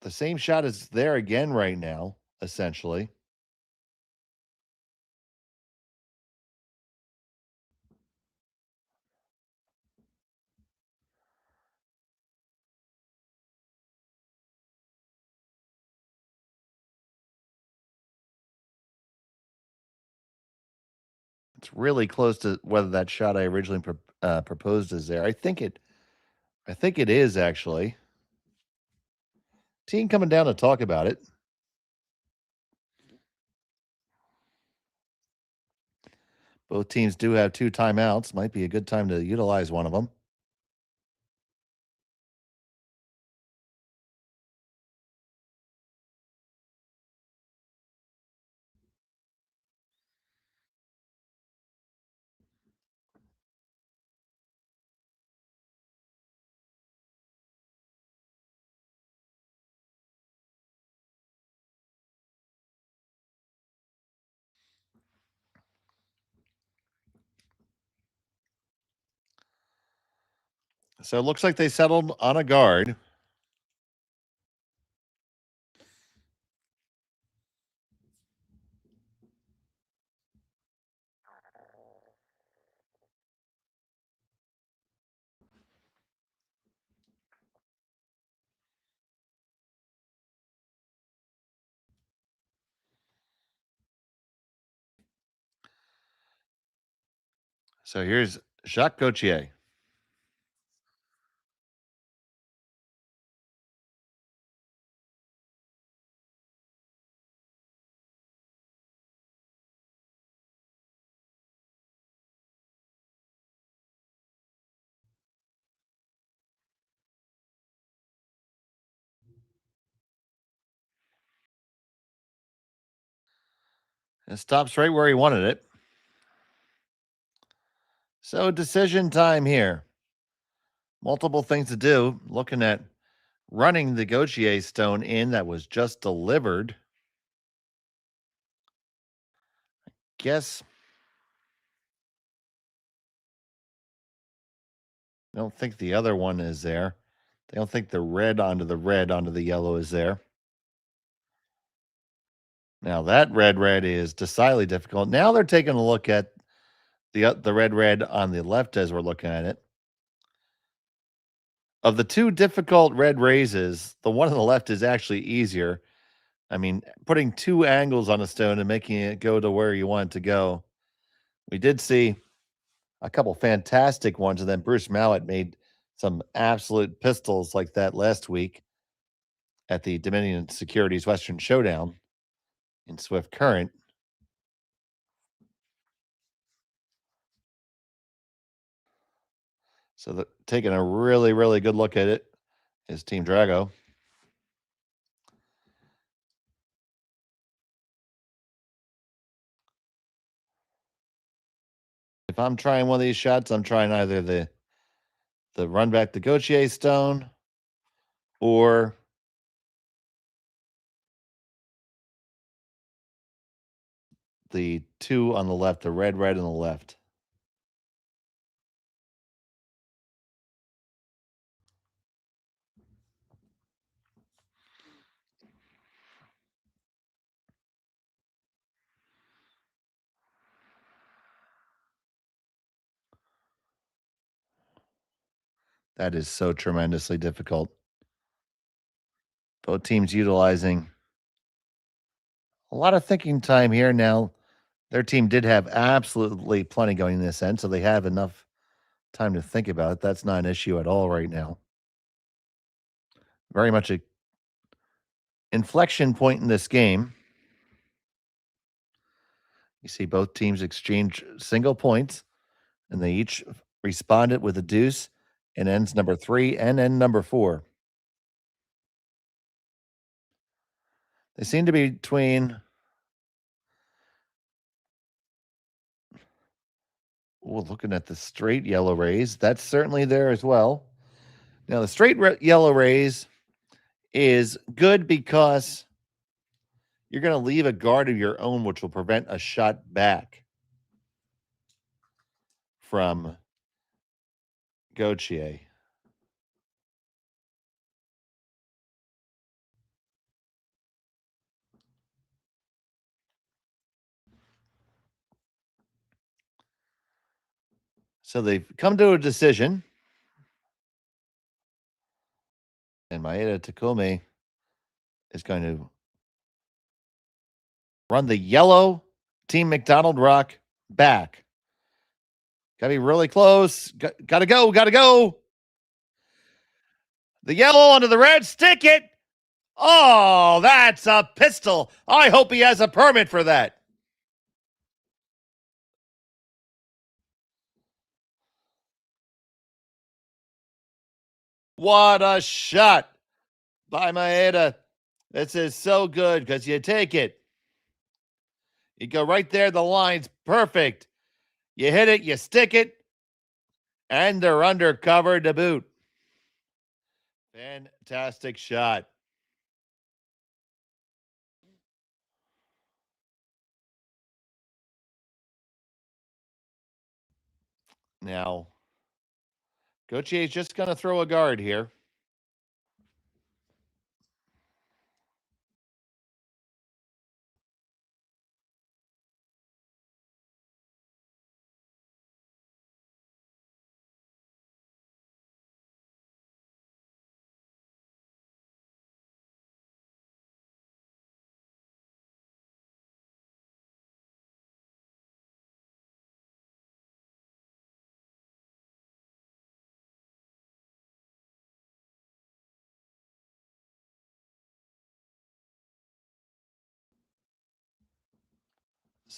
The same shot is there again right now, essentially. It's really close to whether that shot I originally proposed is there. I think it is actually. Team coming down to talk about it. Both teams do have 2 timeouts. Might be a good time to utilize one of them. So it looks like they settled on a guard. So here's Jacques Gauthier. It stops right where he wanted it. So decision time here. Multiple things to do. Looking at running the Gauthier stone in that was just delivered. Guess. I don't think the other one is there. I don't think the red onto the yellow is there. Now that red is decidedly difficult. Now they're taking a look at the red on the left as we're looking at it. Of the two difficult red raises, the one on the left is actually easier. I mean, putting two angles on a stone and making it go to where you want it to go. We did see a couple fantastic ones, and then Bruce Mallett made some absolute pistols like that last week at the Dominion Securities Western Showdown in Swift Current. So taking a really, really good look at it is Team Drago. If I'm trying one of these shots, I'm trying either the run back to Gauthier stone or the two on the left, the red on the left. That is so tremendously difficult. Both teams utilizing a lot of thinking time here. Now, their team did have absolutely plenty going in this end, so they have enough time to think about it. That's not an issue at all right now. Very much a inflection point in this game. You see both teams exchange single points, and they each responded with a deuce and ends number 3 and end number 4. They seem to be between. Well, looking at the straight yellow rays, that's certainly there as well. Now, the straight yellow rays is good because you're going to leave a guard of your own, which will prevent a shot back from Gauthier. So they've come to a decision. And Maeda Takumi is going to run the yellow Team McDonald rock back. Got to be really close. Got to go. The yellow onto the red. Stick it. Oh, that's a pistol. I hope he has a permit for that. What a shot by Maeda. This is so good because you take it. You go right there. The line's perfect. You hit it, you stick it, and they're under cover to boot. Fantastic shot. Now, Gauthier is just going to throw a guard here.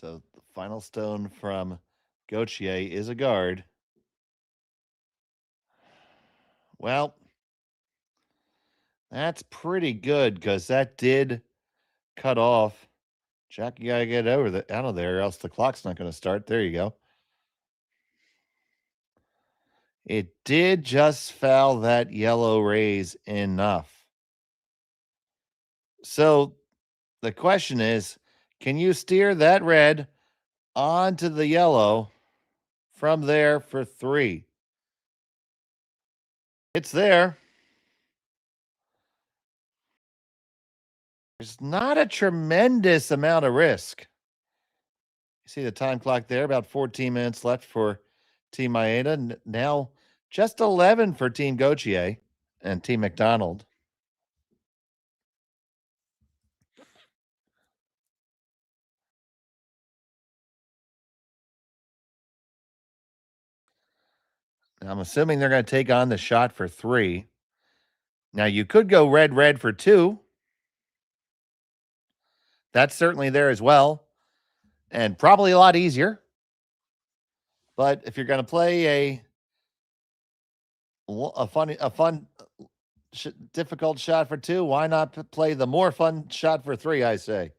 So the final stone from Gauthier is a guard. Well, that's pretty good because that did cut off. Jack, you gotta get out of there, or else the clock's not going to start. There you go. It did just foul that yellow raise enough. So the question is, can you steer that red onto the yellow from there for 3? It's there. There's not a tremendous amount of risk. You see the time clock there, about 14 minutes left for Team Maeda. Now just 11 for Team Gauthier and Team McDonald. Now, I'm assuming they're going to take on the shot for 3. Now, you could go red for 2. That's certainly there as well, and probably a lot easier. But if you're going to play difficult shot for 2, why not play the more fun shot for 3, I say.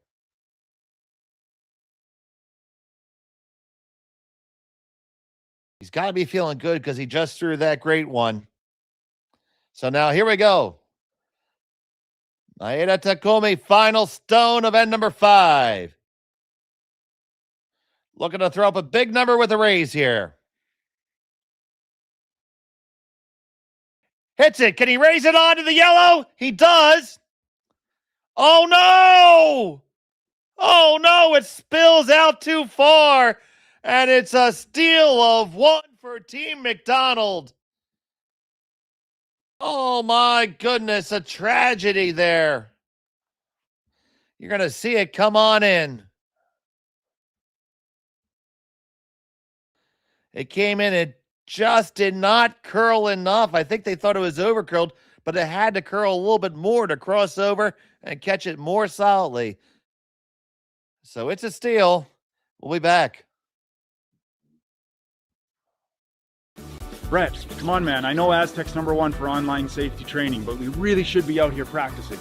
He's got to be feeling good because he just threw that great one. So now here we go. Maeda Takumi, final stone of end number 5. Looking to throw up a big number with a raise here. Hits it. Can he raise it onto the yellow? He does. Oh, no. Oh, no. It spills out too far. And it's a steal of 1 for Team McDonald. Oh, my goodness. A tragedy there. You're going to see it come on in. It came in. It just did not curl enough. I think they thought it was overcurled, but it had to curl a little bit more to cross over and catch it more solidly. So it's a steal. We'll be back. Brett, come on, man. I know Aztec's #1 for online safety training, but we really should be out here practicing.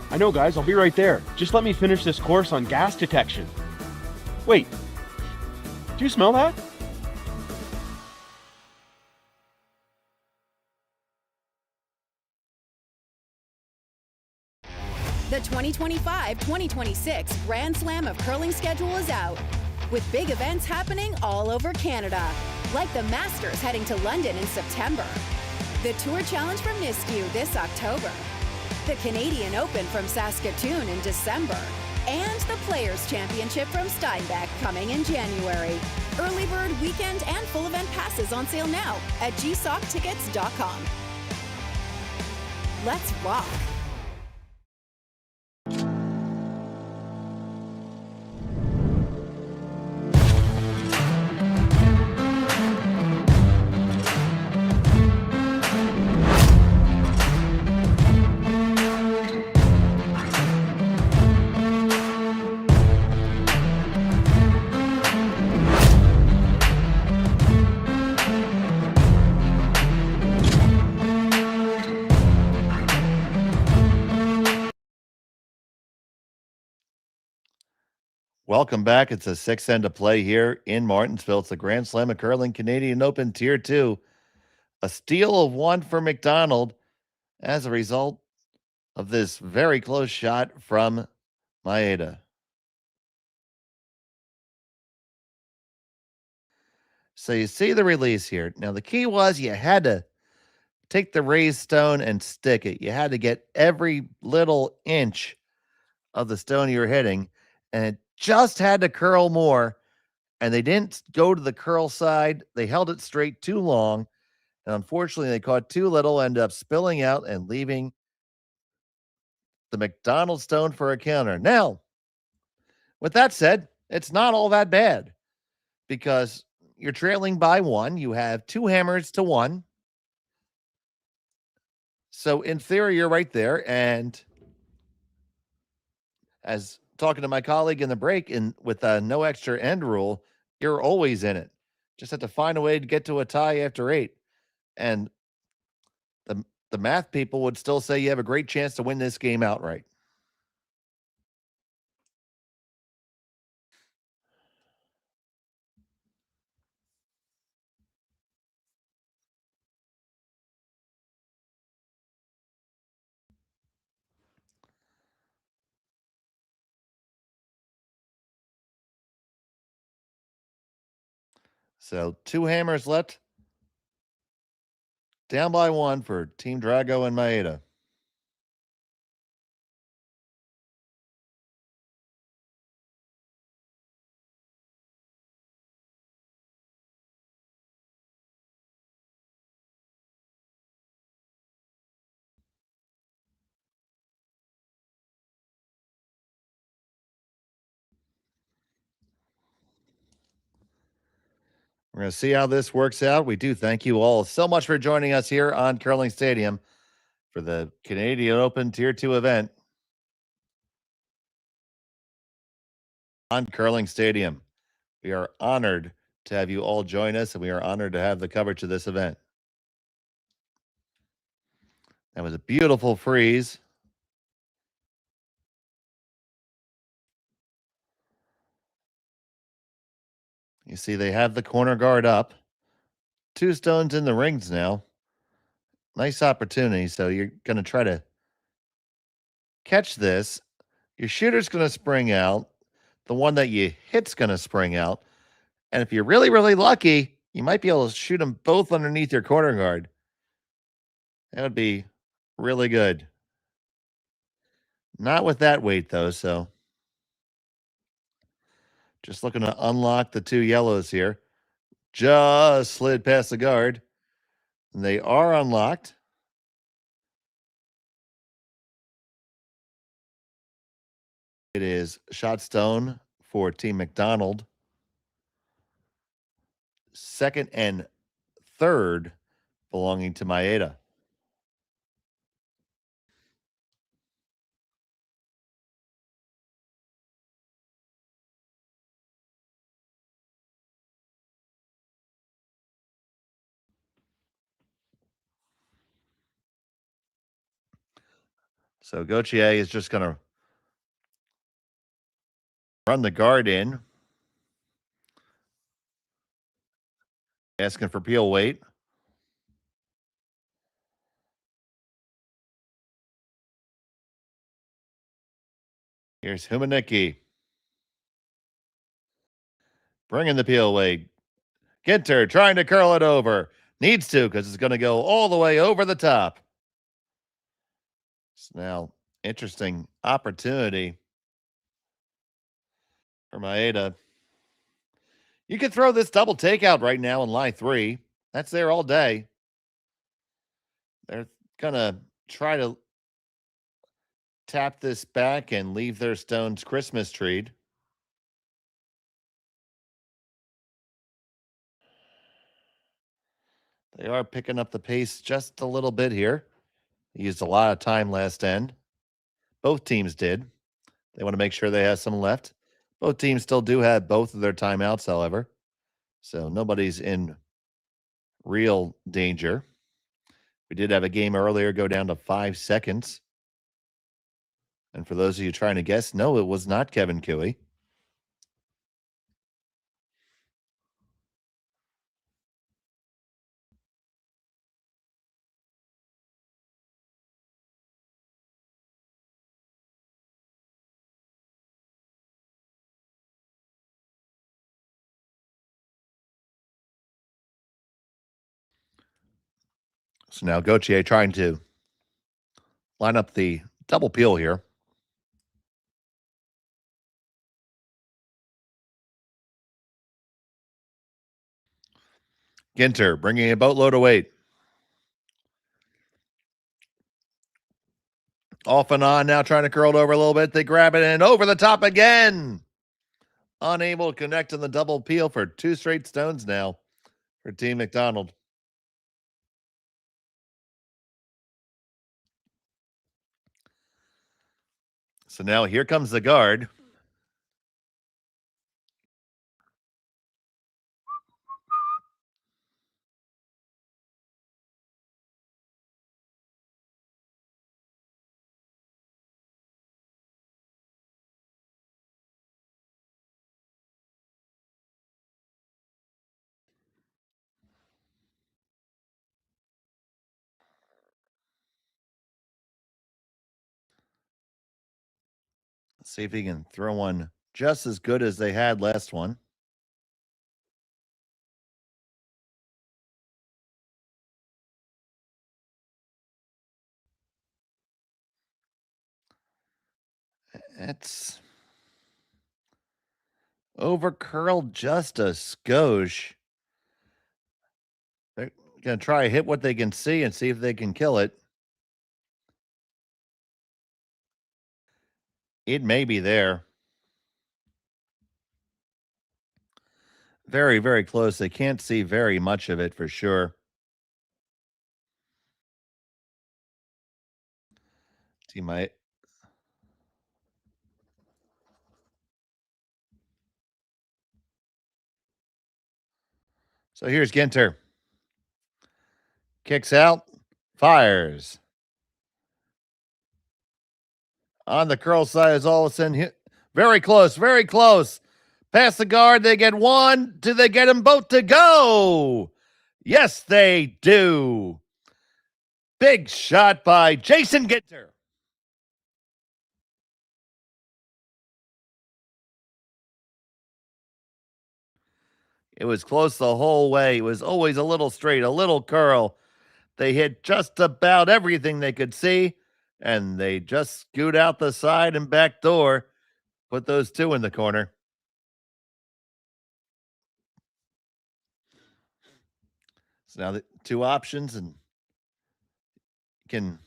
I know, guys. I'll be right there. Just let me finish this course on gas detection. Wait. Do you smell that? The 2025-2026 Grand Slam of Curling schedule is out, with big events happening all over Canada, like the Masters heading to London in September, the Tour Challenge from Nisku this October, the Canadian Open from Saskatchewan in December, and the Players' Championship from Steinbach coming in January. Early bird weekend and full event passes on sale now at gsocktickets.com. Let's rock! Welcome back. It's a 6th end to play here in Martensville. It's the Grand Slam of Curling Canadian Open Tier 2. A steal of 1 for McDonald as a result of this very close shot from Maeda. So you see the release here. Now the key was you had to take the raised stone and stick it. You had to get every little inch of the stone you were hitting, and it just had to curl more, and they didn't go to the curl side. They held it straight too long, and unfortunately they caught too little, ended up spilling out and leaving the McDonald stone for a counter. Now, with that said, it's not all that bad because you're trailing by 1. You have 2 hammers to 1. So in theory, you're right there, and as talking to my colleague in the break, and with a no extra end rule, you're always in it. Just have to find a way to get to a tie after 8. And the math people would still say you have a great chance to win this game outright. So 2 hammers left. Down by 1 for Team Drago and Maeda. We're going to see how this works out. We do thank you all so much for joining us here on Curling Stadium for the Canadian Open Tier 2 event on Curling Stadium. We are honored to have you all join us, and we are honored to have the coverage of this event. That was a beautiful freeze. You see, they have the corner guard up. 2 stones in the rings now. Nice opportunity. So you're going to try to catch this. Your shooter's going to spring out. The one that you hit's going to spring out. And if you're really, really lucky, you might be able to shoot them both underneath your corner guard. That would be really good. Not with that weight, though, so just looking to unlock the 2 yellows here. Just slid past the guard. And they are unlocked. It is shot stone for Team McDonald. 2nd and 3rd belonging to Maeda. So Gauthier is just going to run the guard in. Asking for peel weight. Here's Humanicki. Bringing the peel weight. Ginter trying to curl it over. Needs to, because it's going to go all the way over the top. So now, interesting opportunity for Maeda. You could throw this double takeout right now in line 3. That's there all day. They're going to try to tap this back and leave their stones Christmas treed. They are picking up the pace just a little bit here. They used a lot of time last end. Both teams did. They want to make sure they have some left. Both teams still do have both of their timeouts, however. So nobody's in real danger. We did have a game earlier go down to 5 seconds. And for those of you trying to guess, no, it was not Kevin Cooey. So now Gauthier trying to line up the double peel here. Ginter bringing a boatload of weight. Off and on now, trying to curl it over a little bit. They grab it and over the top again. Unable to connect on the double peel for 2 straight stones now for Team McDonald. So now here comes the guard. See if he can throw one just as good as they had last one. It's over curled just a skosh. They're going to try to hit what they can see and see if they can kill it. It may be there. Very, very close. They can't see very much of it for sure. See my. So here's Ginter. Kicks out, fires. On the curl side is all of a sudden hit. Very close, very close. Past the guard, they get one. Do they get them both to go? Yes, they do. Big shot by Jason Ginter. It was close the whole way. It was always a little straight, a little curl. They hit just about everything they could see, and they just scoot out the side and back door. Put those two in the corner. So now the two options, and you can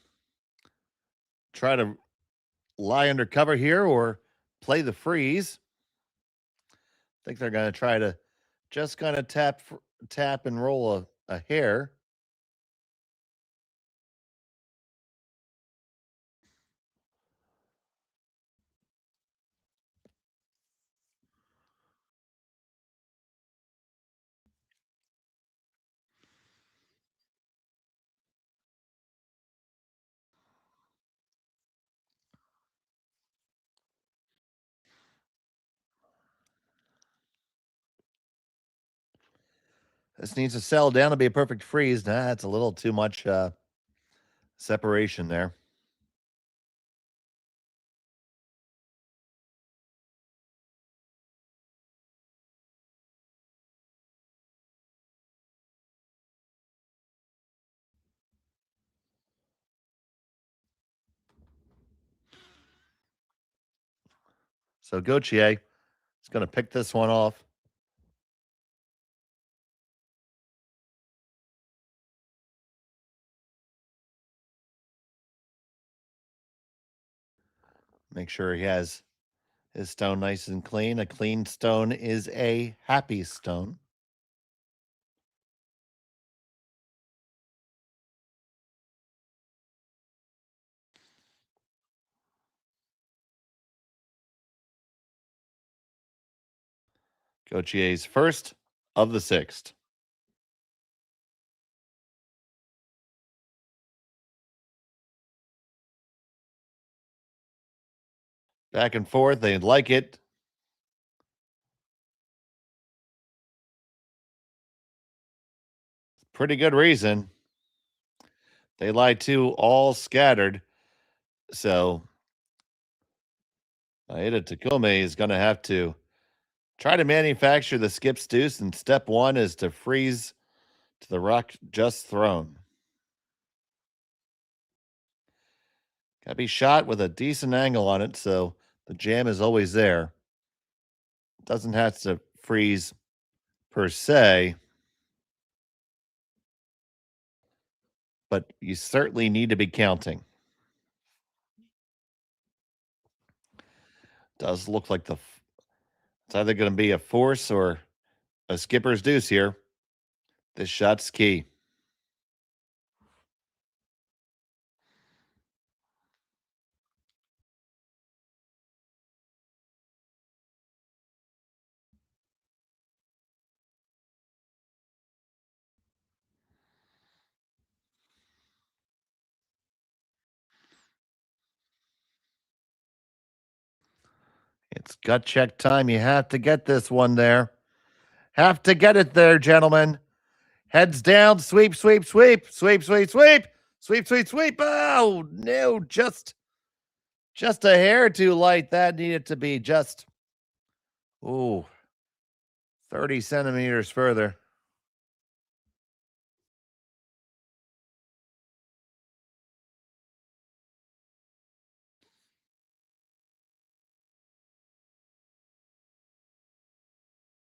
try to lie under cover here or play the freeze. I think they're going to try to just kind of tap and roll a hair. This needs to settle down to be a perfect freeze. Nah, that's a little too much separation there. So Gauthier is going to pick this one off. Make sure he has his stone nice and clean. A clean stone is a happy stone. Gauthier's first of the sixth. Back and forth. They like it. Pretty good reason. They lie too, all scattered. So Maeda Takumi is going to have to try to manufacture the skip's deuce, and step one is to freeze to the rock just thrown. Got to be shot with a decent angle on it, so the jam is always there. Doesn't have to freeze per se, but you certainly need to be counting. Does look like it's either going to be a force or a skipper's deuce here. This shot's key. It's gut check time. You have to get this one there. Have to get it there, gentlemen. Heads down, sweep, sweep, sweep, sweep, sweep, sweep, sweep, sweep, sweep. Oh, no, just Just a hair too light. That needed to be just, 30 centimeters further.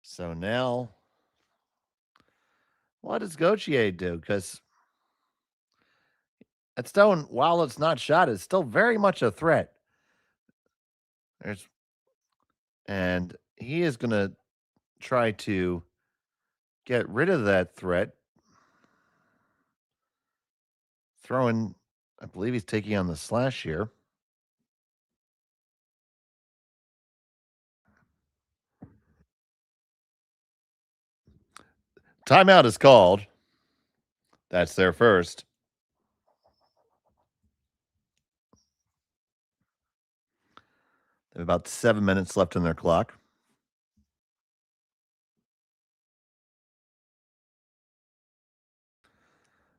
So now, what does Gauthier do? Because that stone, while it's not shot, is still very much a threat. And he is going to try to get rid of that threat. Throwing, I believe he's taking on the slash here. Timeout is called. That's their first. They have about 7 minutes left in their clock.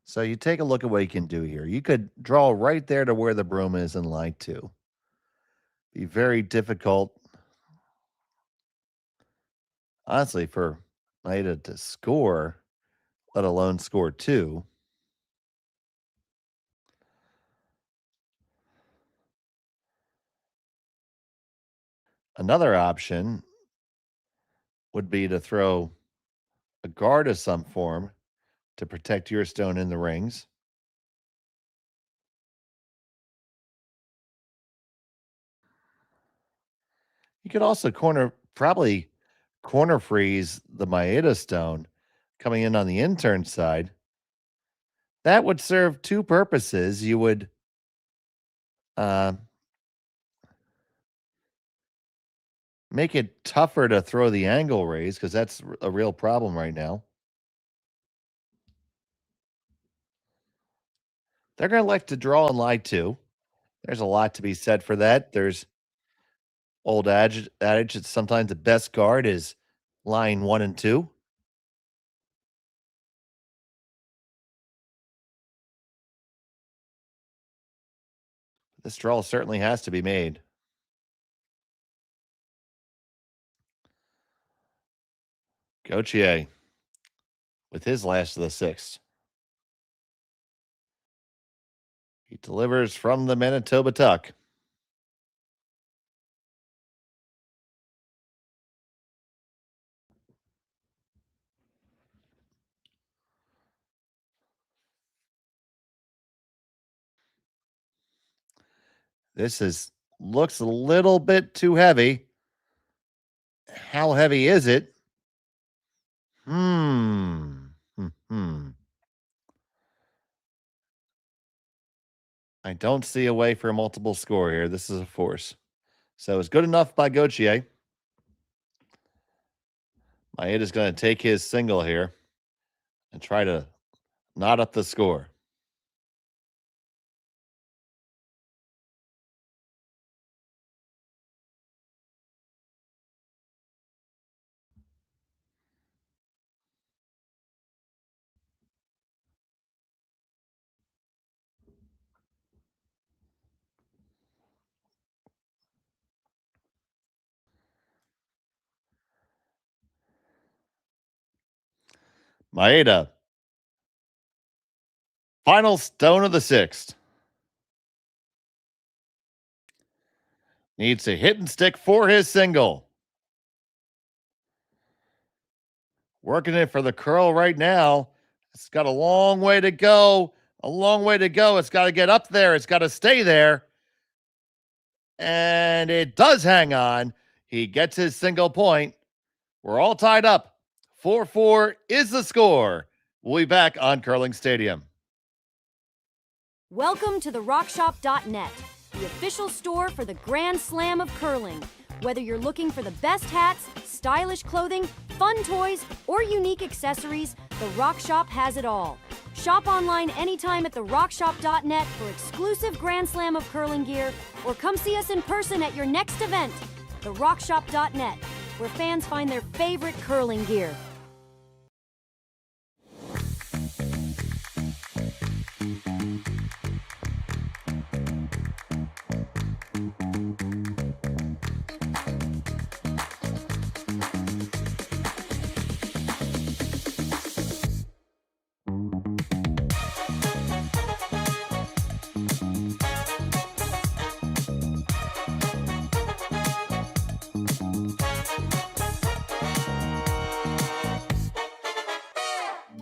So you take a look at what you can do here. You could draw right there to where the broom is in line 2. Be very difficult, honestly, for Maeda to score, let alone score 2. Another option would be to throw a guard of some form to protect your stone in the rings. You could also probably corner freeze the Maeda stone coming in on the intern side. That would serve 2 purposes. You would make it tougher to throw the angle raise, because that's a real problem right now. They're going to like to draw in line 2. There's a lot to be said for that. There's old adage that sometimes the best guard is line 1 and 2. This draw certainly has to be made. Gauthier with his last of the 6th. He delivers from the Manitoba tuck. This looks a little bit too heavy. How heavy is it? I don't see a way for a multiple score here. This is a force. So it's good enough by Gauthier. Maeda's going to take his single here and try to knot up the score. Maeda. Final stone of the 6th. Needs a hit and stick for his single. Working it for the curl right now. It's got a long way to go. A long way to go. It's got to get up there. It's got to stay there. And it does hang on. He gets his single point. We're all tied up. 4-4 is the score. We'll be back on Curling Stadium. Welcome to the RockShop.net, the official store for the Grand Slam of Curling. Whether you're looking for the best hats, stylish clothing, fun toys, or unique accessories, the Rock Shop has it all. Shop online anytime at therockshop.net for exclusive Grand Slam of Curling gear, or come see us in person at your next event. TheRockShop.net, where fans find their favorite curling gear.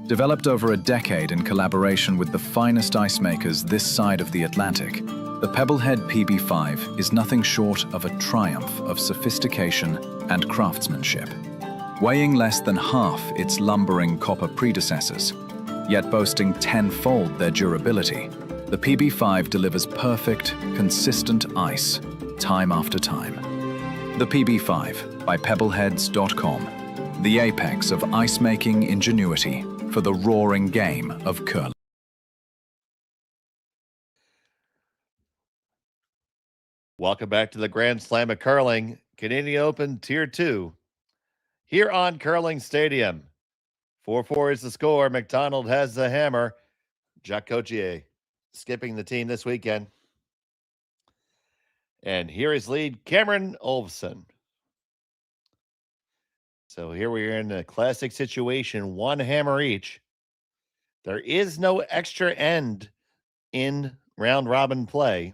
Developed over a decade in collaboration with the finest ice makers this side of the Atlantic, the Pebblehead PB5 is nothing short of a triumph of sophistication and craftsmanship. Weighing less than half its lumbering copper predecessors, yet boasting tenfold their durability, the PB5 delivers perfect, consistent ice, time after time. The PB5 by Pebbleheads.com, the apex of ice-making ingenuity for the roaring game of curling. Welcome back to the Grand Slam of Curling, Canadian Open Tier 2, here on Curling Stadium. 4-4 is the score. McDonald has the hammer. Jacques Cotier skipping the team this weekend. And here is lead Cameron Olofsson. So here we are in a classic situation, one hammer each. There is no extra end in round robin play.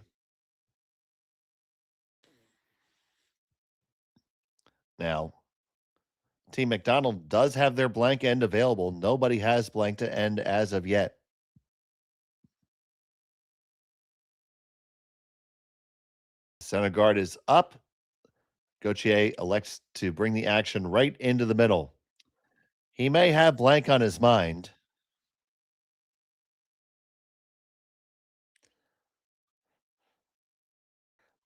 Now, Team McDonald does have their blank end available. Nobody has blank to end as of yet. Center guard is up. Gauthier elects to bring the action right into the middle. He may have blank on his mind.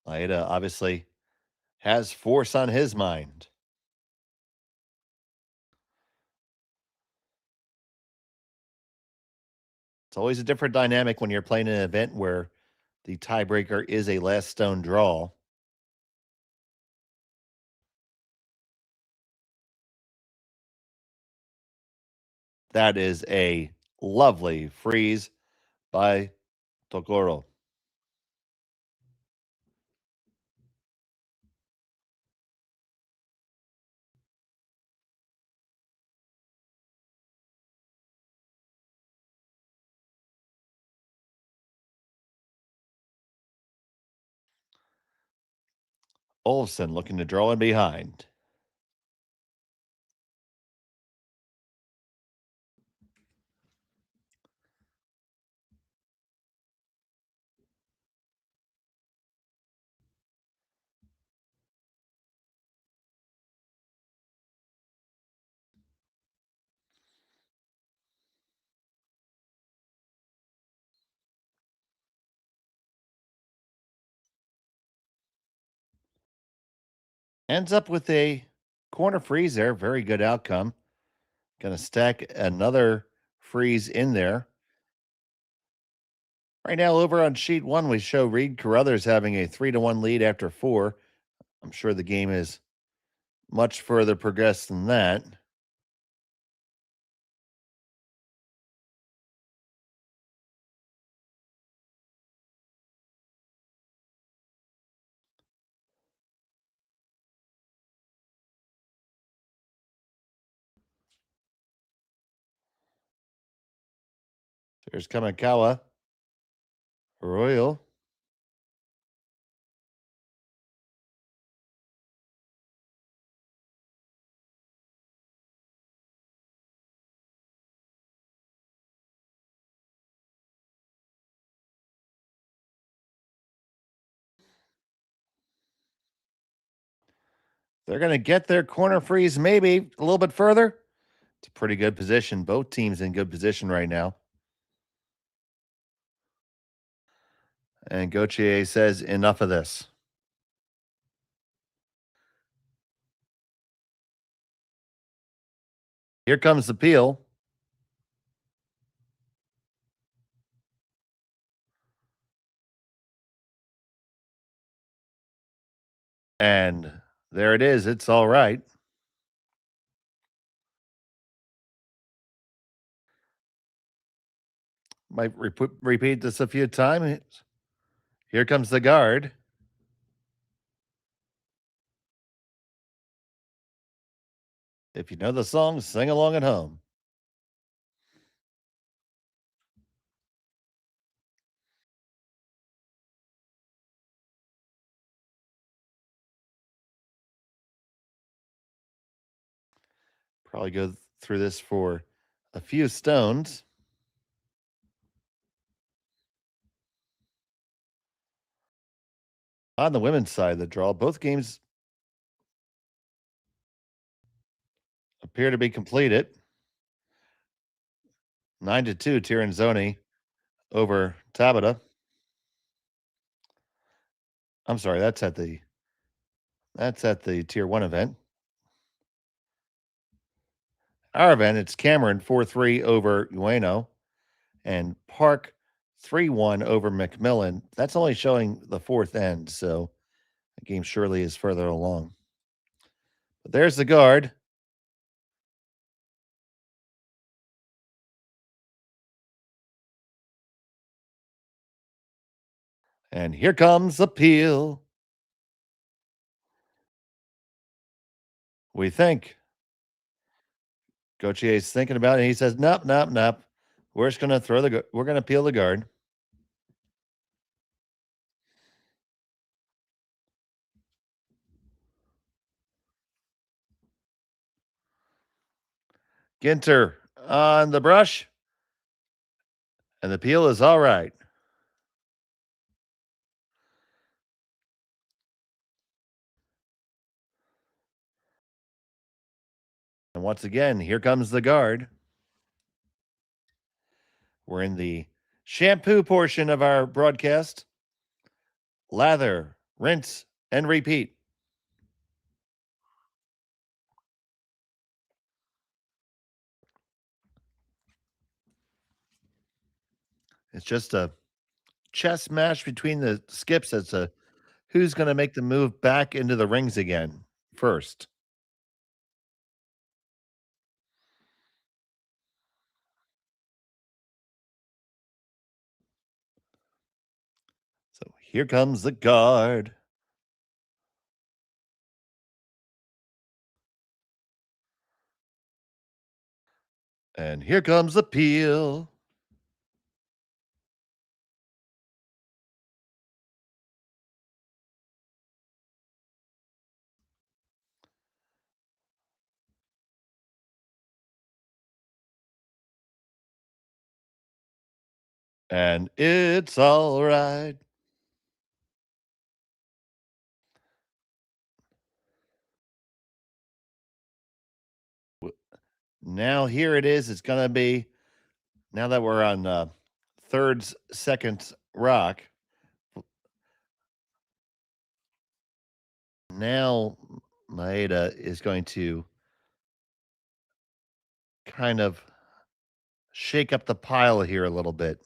Maeda obviously has force on his mind. It's always a different dynamic when you're playing an event where the tiebreaker is a last stone draw. That is a lovely freeze by Tokoro. Olofsson looking to draw in behind. Ends up with a corner freeze there. Very good outcome. Going to stack another freeze in there. Right now, over on sheet 1, we show Reed Carruthers having a 3-1 lead after 4. I'm sure the game is much further progressed than that. There's Kamikawa. Royal. They're going to get their corner freeze maybe a little bit further. It's a pretty good position. Both teams in good position right now. And Gauthier says, enough of this. Here comes the peel. And there it is. It's all right. Might repeat this a few times. Here comes the guard. If you know the song, sing along at home. Probably go through this for a few stones. On the women's side of the draw, both games appear to be completed. 9-2, Tiranzoni over Tabata. I'm sorry, that's at the Tier 1 event. Our event, it's Cameron 4-3 over Ueno and Park 3-1 over McMillan. That's only showing the fourth end, so the game surely is further along. But there's the guard. And here comes the peel. We think. Gauthier is thinking about it, and he says, nope. We're just going to we're going to peel the guard. Ginter on the brush. And the peel is all right. And once again, here comes the guard. We're in the shampoo portion of our broadcast. Lather, rinse, and repeat. It's just a chess match between the skips as to who's going to make the move back into the rings again first. So here comes the guard. And here comes the peel. And it's all right. Now here it is. It's going to be, now that we're on thirds, seconds rock. Now Maeda is going to kind of shake up the pile here a little bit.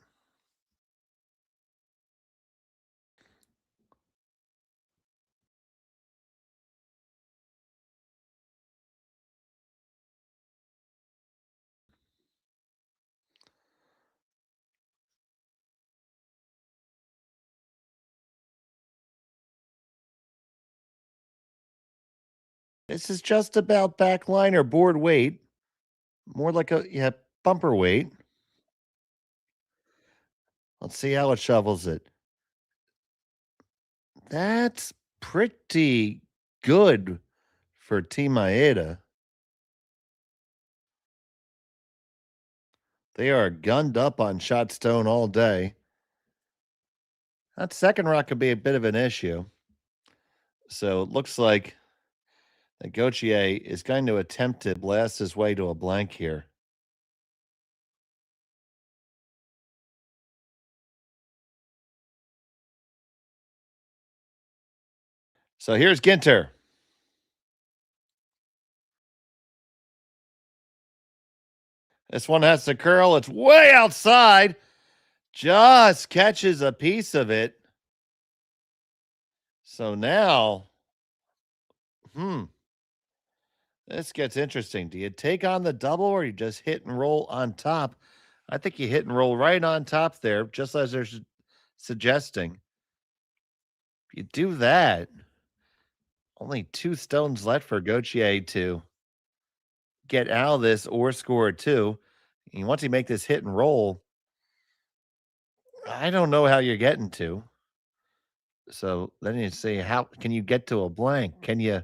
This is just about backline or board weight. More like a bumper weight. Let's see how it shovels it. That's pretty good for Team Maeda. They are gunned up on shot stone all day. That second rock could be a bit of an issue. So it looks like that Gauthier is going to attempt to blast his way to a blank here. So here's Ginter. This one has to curl. It's way outside. Just catches a piece of it. So now, this gets interesting. Do you take on the double or you just hit and roll on top? I think you hit and roll right on top there, just as they're suggesting. If you do that, only 2 stones left for Gauthier to get out of this or score 2. And once you make this hit and roll, I don't know how you're getting to. So then you say, how can you get to a blank? Can you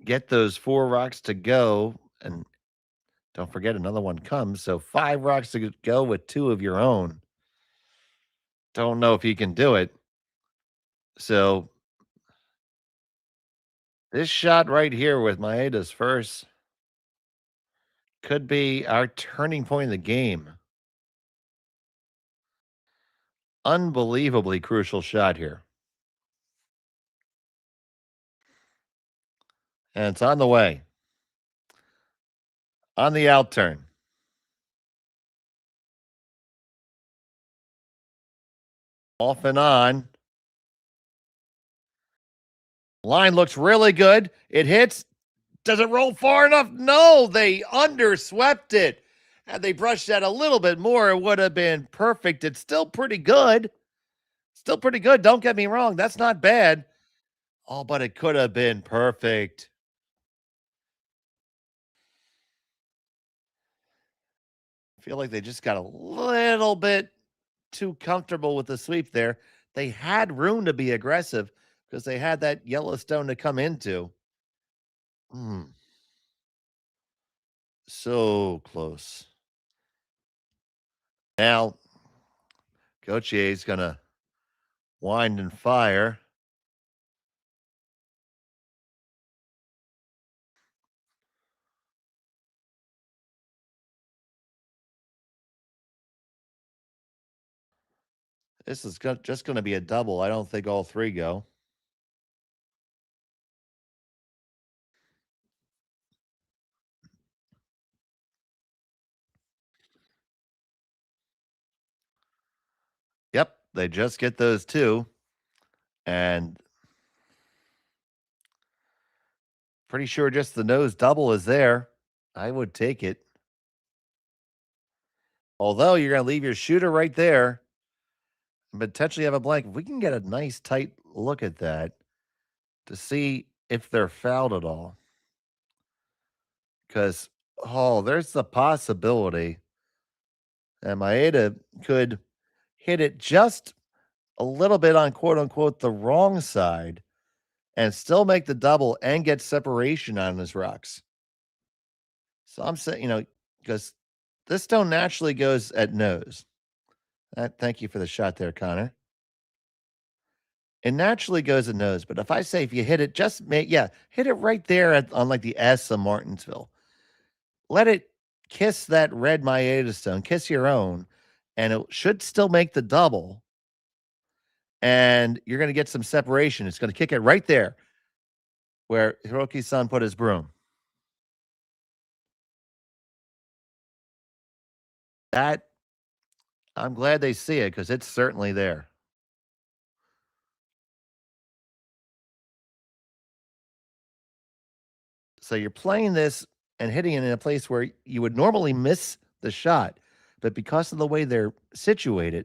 get those 4 rocks to go? And Don't forget another one comes. So 5 rocks to go with 2 of your own. Don't know if you can do it. So this shot right here with Maeda's first could be our turning point in the game. Unbelievably crucial shot here. And it's on the way. On the out turn. Off and on. Line looks really good. It hits. Does it roll far enough? No, they underswept it. Had they brushed that a little bit more, it would have been perfect. It's still pretty good. Still pretty good. Don't get me wrong. That's not bad. Oh, but it could have been perfect. I feel like they just got a little bit too comfortable with the sweep there. They had room to be aggressive because they had that Yellowstone to come into. So close. Now, Gauthier is going to wind and fire. This is just going to be a double. I don't think all 3 go. Yep, they just get those 2. And pretty sure just the nose double is there. I would take it. Although you're going to leave your shooter right there and potentially have a blank. If we can get a nice tight look at that to see if they're fouled at all. Because, there's the possibility that Maeda could hit it just a little bit on quote-unquote the wrong side and still make the double and get separation on his rocks. So I'm saying, because this stone naturally goes at nose. Thank you for the shot there, Connor. It naturally goes at nose, but if I say if you hit it, hit it right there on like the S of Martensville. Let it kiss that red Maeda stone, kiss your own, and it should still make the double. And you're going to get some separation. It's going to kick it right there where Hiroki-san put his broom. That, I'm glad they see it because it's certainly there. So you're playing this and hitting it in a place where you would normally miss the shot, but because of the way they're situated,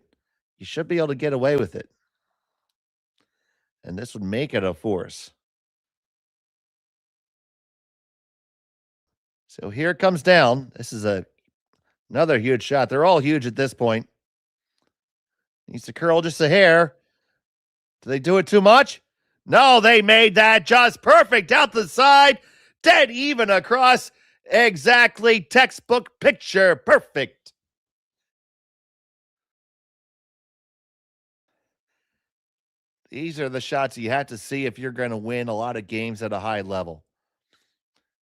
you should be able to get away with it. And this would make it a force. So here it comes down. This is another huge shot. They're all huge at this point. Needs to curl just a hair. Do they do it too much? No, they made that just perfect out the side. Dead even across. Exactly. Textbook picture. Perfect. These are the shots you have to see if you're going to win a lot of games at a high level.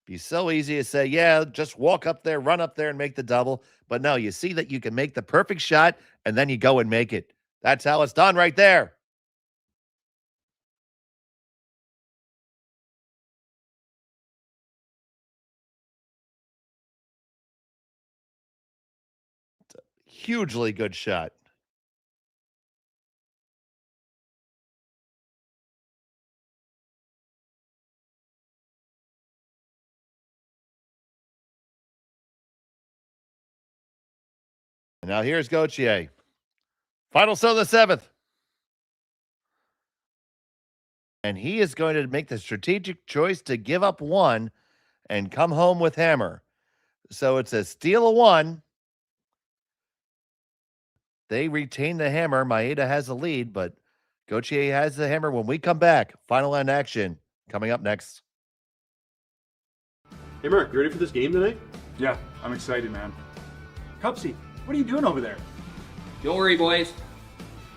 Be so easy to say, yeah, just walk up there, run up there and make the double. But no, you see that you can make the perfect shot and then you go and make it. That's how it's done right there. It's a hugely good shot. And now here's Gauthier. Final set of the 7th. And he is going to make the strategic choice to give up 1 and come home with hammer. So it's a steal of 1. They retain the hammer. Maeda has the lead, but Gauthier has the hammer when we come back. Final end action coming up next. Hey, Mark, you ready for this game tonight? Yeah, I'm excited, man. Cupsy, what are you doing over there? Don't worry, boys.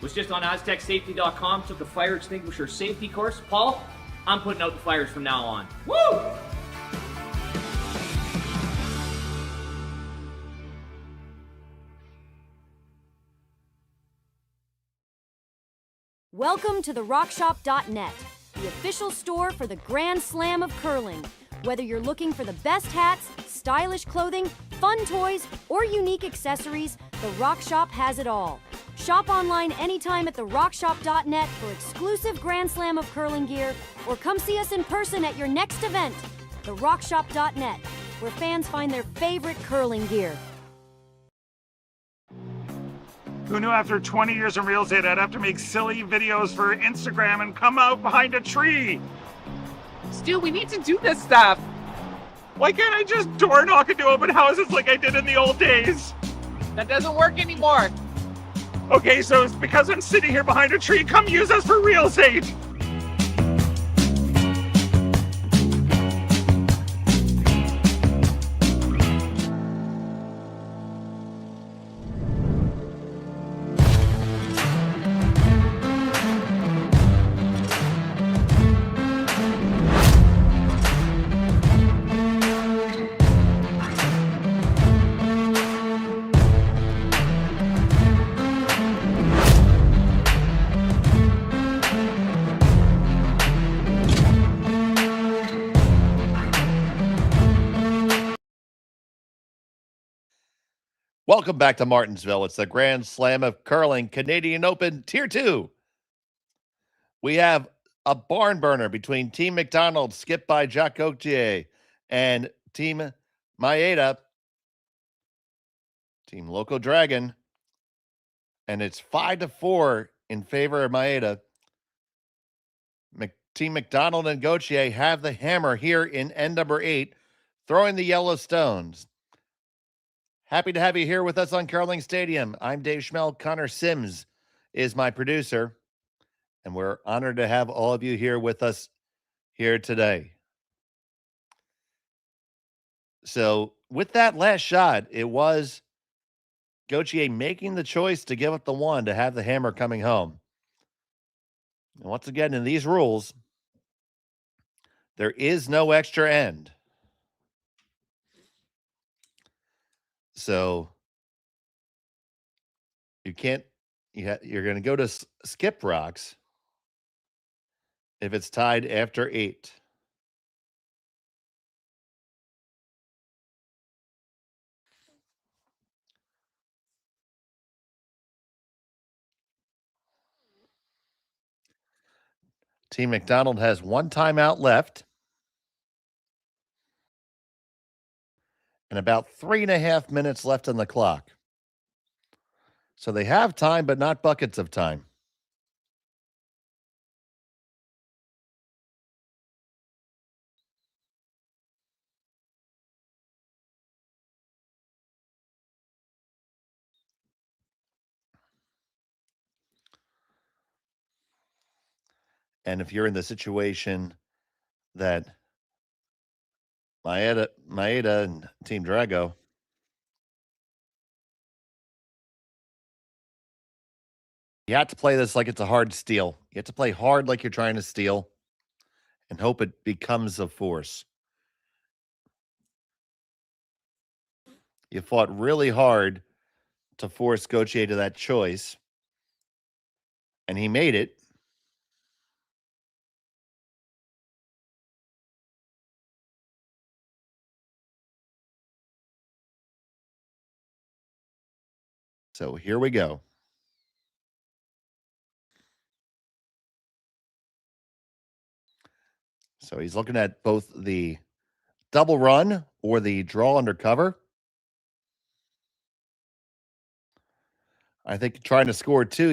Was just on AztecSafety.com, took a fire extinguisher safety course. Paul, I'm putting out the fires from now on. Woo! Welcome to the RockShop.net, the official store for the Grand Slam of Curling. Whether you're looking for the best hats, stylish clothing, fun toys, or unique accessories, the Rock Shop has it all. Shop online anytime at therockshop.net for exclusive Grand Slam of Curling gear, or come see us in person at your next event. Therockshop.net, where fans find their favorite curling gear. Who knew after 20 years in real estate I'd have to make silly videos for Instagram and come out behind a tree? Stu, we need to do this stuff. Why can't I just door knock into open houses like I did in the old days? That doesn't work anymore. Okay, so it's because I'm sitting here behind a tree. Come use us for real estate. Welcome back to Martensville. It's the Grand Slam of Curling Canadian Open Tier 2. We have a barn burner between Team McDonald, skipped by Jacques Gauthier, and Team Maeda, Team Loco Dragon. And it's 5-4 in favor of Maeda. Team McDonald and Gauthier have the hammer here in end number 8, throwing the yellow stones. Happy to have you here with us on Curling Stadium. I'm Dave Schmel. Connor Sims is my producer, and we're honored to have all of you here with us here today. So with that last shot, it was Gauthier making the choice to give up the one to have the hammer coming home. And once again, in these rules, there is no extra end. So you can't, you're going to go to skip rocks if it's tied after 8. Team McDonald has one timeout left and about 3.5 minutes left on the clock. So they have time, but not buckets of time. And if you're in the situation that Maeda and Team Drago, you have to play this like it's a hard steal. You have to play hard like you're trying to steal and hope it becomes a force. You fought really hard to force Gauthier to that choice, and he made it. So here we go. So he's looking at both the double run or the draw under cover. I think trying to score 2,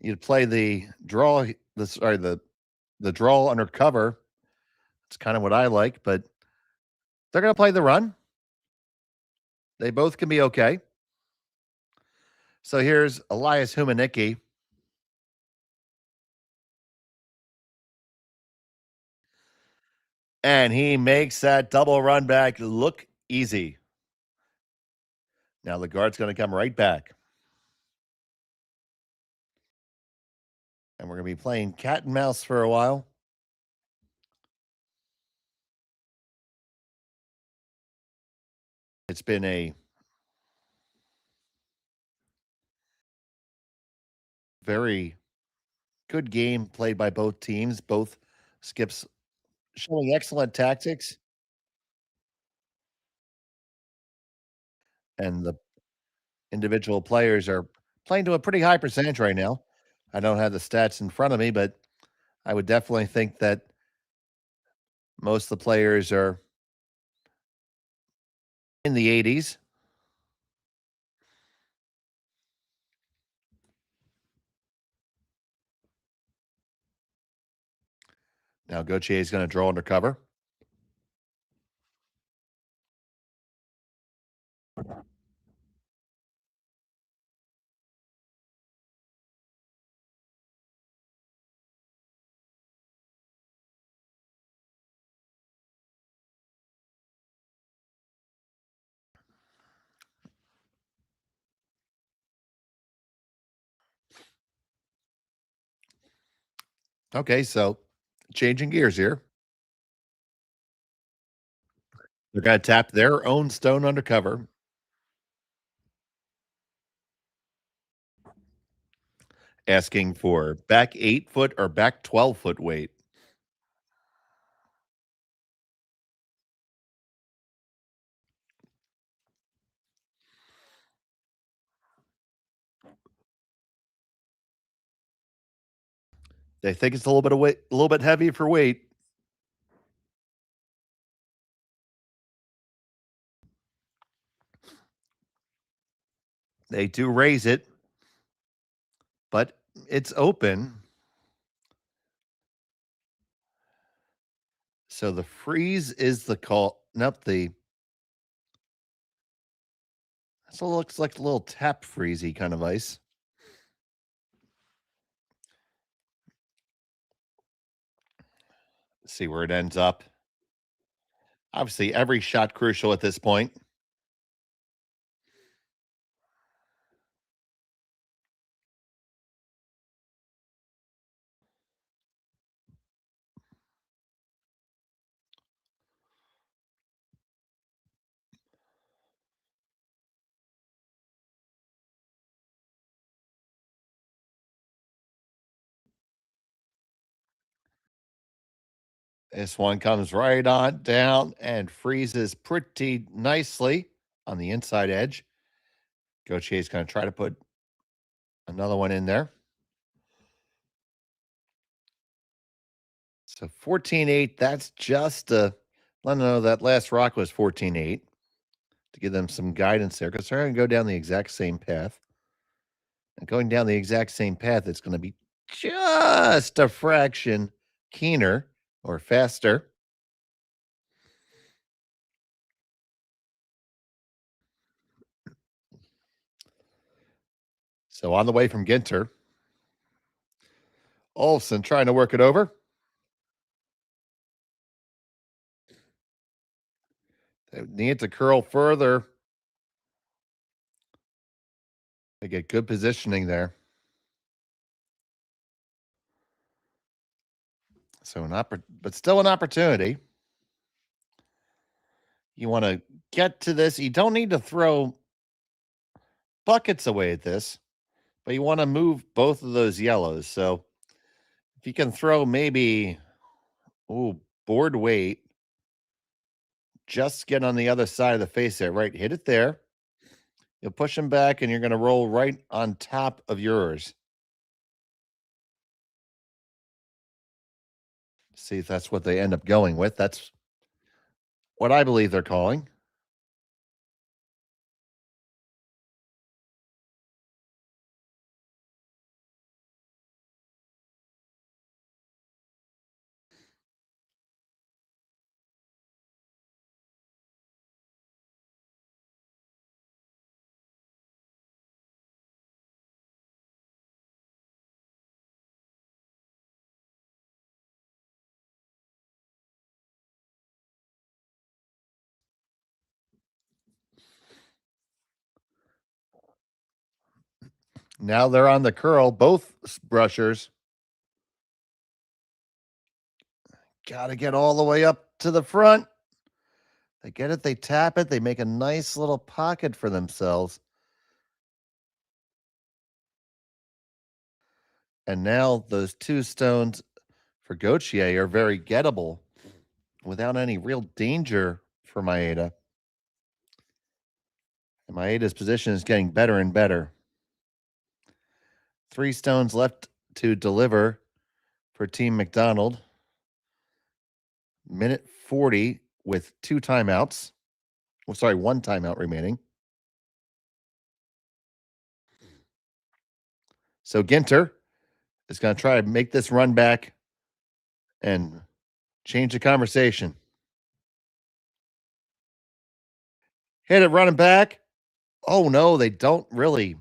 you'd play the draw, the draw under cover. It's kind of what I like, but they're going to play the run. They both can be okay. So here's Elias Humanicki. And he makes that double run back look Easy. Now the guard's going to come right back. And we're going to be playing cat and mouse for a while. It's been a very good game played by both teams. Both skips showing excellent tactics. And the individual players are playing to a pretty high percentage right now. I don't have the stats in front of me, but I would definitely think that most of the players are in the 80s. Now Gauthier is going to draw under cover. Okay, so changing gears here. They're going to tap their own stone under cover. Asking for back 8-foot or back 12-foot weight. They think it's a little bit of weight, a little bit heavy for weight. They do raise it, but it's open. So the freeze is the call. Nope, so it looks like a little tap freezy kind of ice. Let's see where it ends up. Obviously, every shot crucial at this point. This one comes right on down and freezes pretty nicely on the inside edge. Gauthier is going to try to put another one in there. So 14-8, that's just let them know that last rock was 14-8 to give them some guidance there because they're going to go down the exact same path. And going down the exact same path, it's going to be just a fraction keener or faster. So on the way from Ginter, Olsen trying to work it over. They need to curl further. They get good positioning there. So but still an opportunity. You want to get to this. You don't need to throw buckets away at this, but you want to move both of those yellows. So if you can throw maybe, board weight, just get on the other side of the face there, right? Hit it there. You'll push them back and you're going to roll right on top of yours. See if that's what they end up going with. That's what I believe they're calling. Now they're on the curl, both brushers. Got to get all the way up to the front. They get it, they tap it, they make a nice little pocket for themselves. And now those two stones for Gauthier are very gettable without any real danger for Maeda. And Maeda's position is getting better and better. 3 stones left to deliver for Team McDonald. Minute 40 with 2 timeouts. Well, sorry, 1 timeout remaining. So Ginter is going to try to make this run back and change the conversation. Hit it running back. Oh, no, they don't really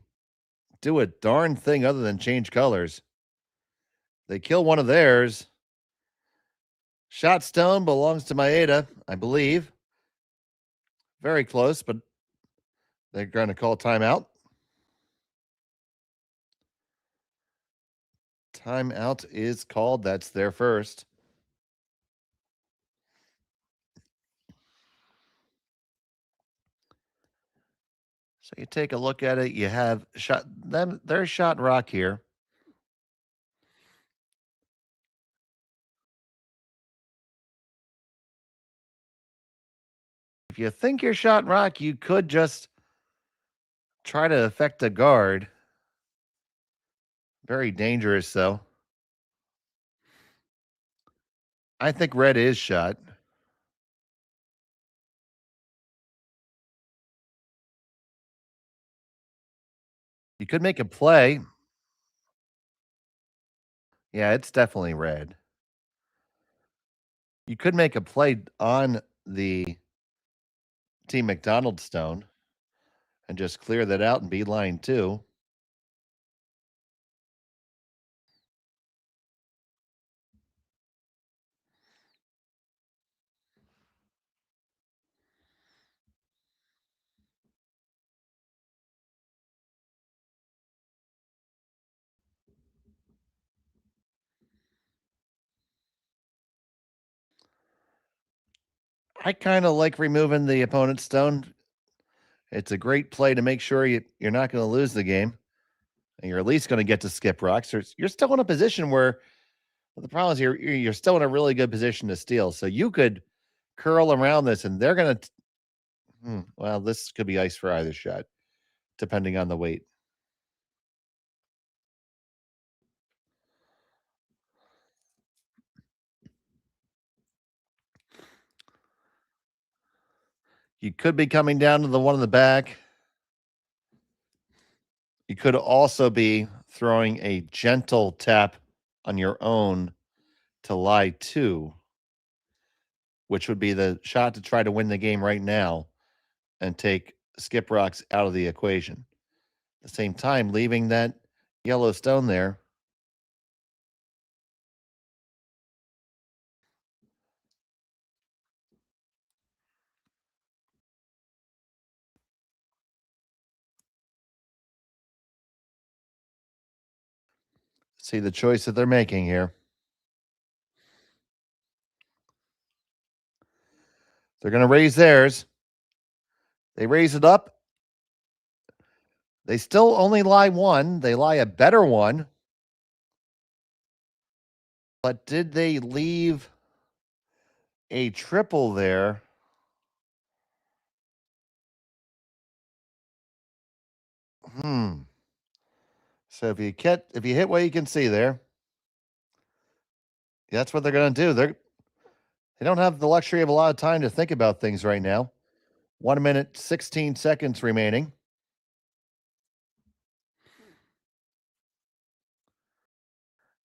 do a darn thing other than change colors. They kill one of theirs. Shot stone belongs to Maeda, I believe. Very close, but they're going to call timeout. Timeout is called. That's their first. So you take a look at it. You have shot them. There's shot rock here. If you think you're shot rock, you could just try to affect a guard. Very dangerous, though. I think red is shot. You could make a play. Yeah, it's definitely red. You could make a play on the Team McDonald stone and just clear that out and be line 2. I kind of like removing the opponent's stone. It's a great play to make sure you're not going to lose the game. And you're at least going to get to skip rocks. You're still in a position where the problem is you're still in a really good position to steal. So you could curl around this and they're going to, well, this could be ice for either shot, depending on the weight. You could be coming down to the one in the back. You could also be throwing a gentle tap on your own to lie 2, which would be the shot to try to win the game right now and take skip rocks out of the equation. At the same time, leaving that yellow stone there. See the choice that they're making here. They're going to raise theirs. They raise it up. They still only lie 1. They lie a better one. But did they leave a triple there? So if you hit what you can see there, that's what they're going to do. They don't have the luxury of a lot of time to think about things right now. 1 minute, 16 seconds remaining.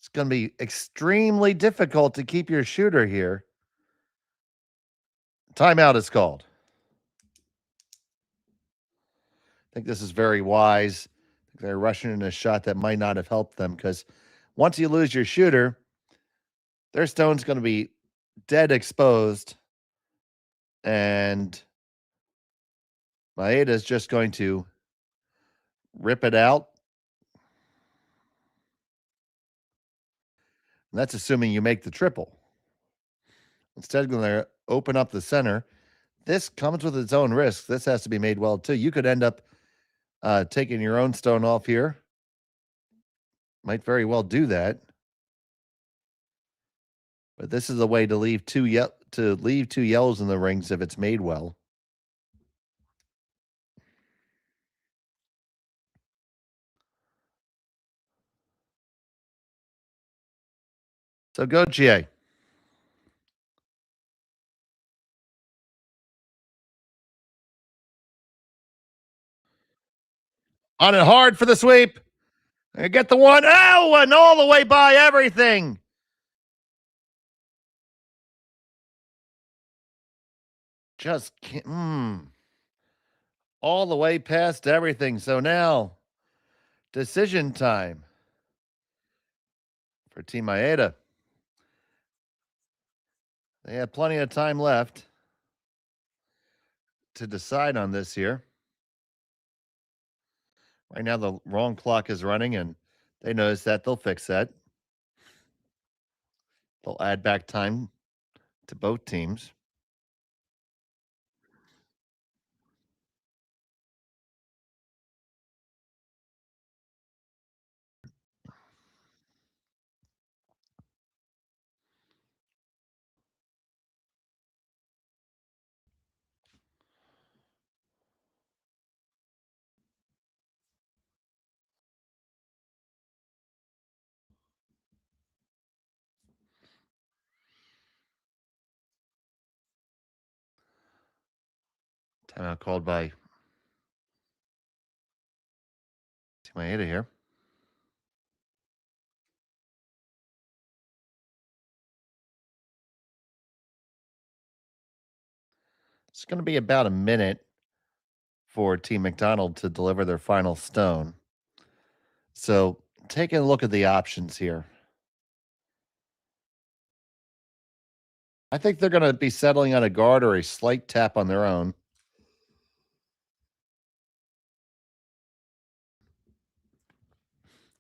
It's going to be extremely difficult to keep your shooter here. Timeout is called. I think this is very wise. They're rushing in a shot that might not have helped them because once you lose your shooter, their stone's going to be dead exposed. And Maeda is just going to rip it out And that's assuming you make the triple. Instead, going to open up the center. This comes with its own risk. This has to be made well, too. You could end up taking your own stone off here. Might very well do that. But this is a way to leave two yellows in the rings if it's made well. So go, GA. On it hard for the sweep. And get the one. Oh, and all the way by everything. Just can't. All the way past everything. So now, decision time for Team Maeda. They have plenty of time left to decide on this here. Right now, the wrong clock is running, and they notice that. They'll fix that. They'll add back time to both teams. Timeout called by Team Maeda here. It's going to be about a minute for Team McDonald to deliver their final stone. So taking a look at the options here. I think they're going to be settling on a guard or a slight tap on their own.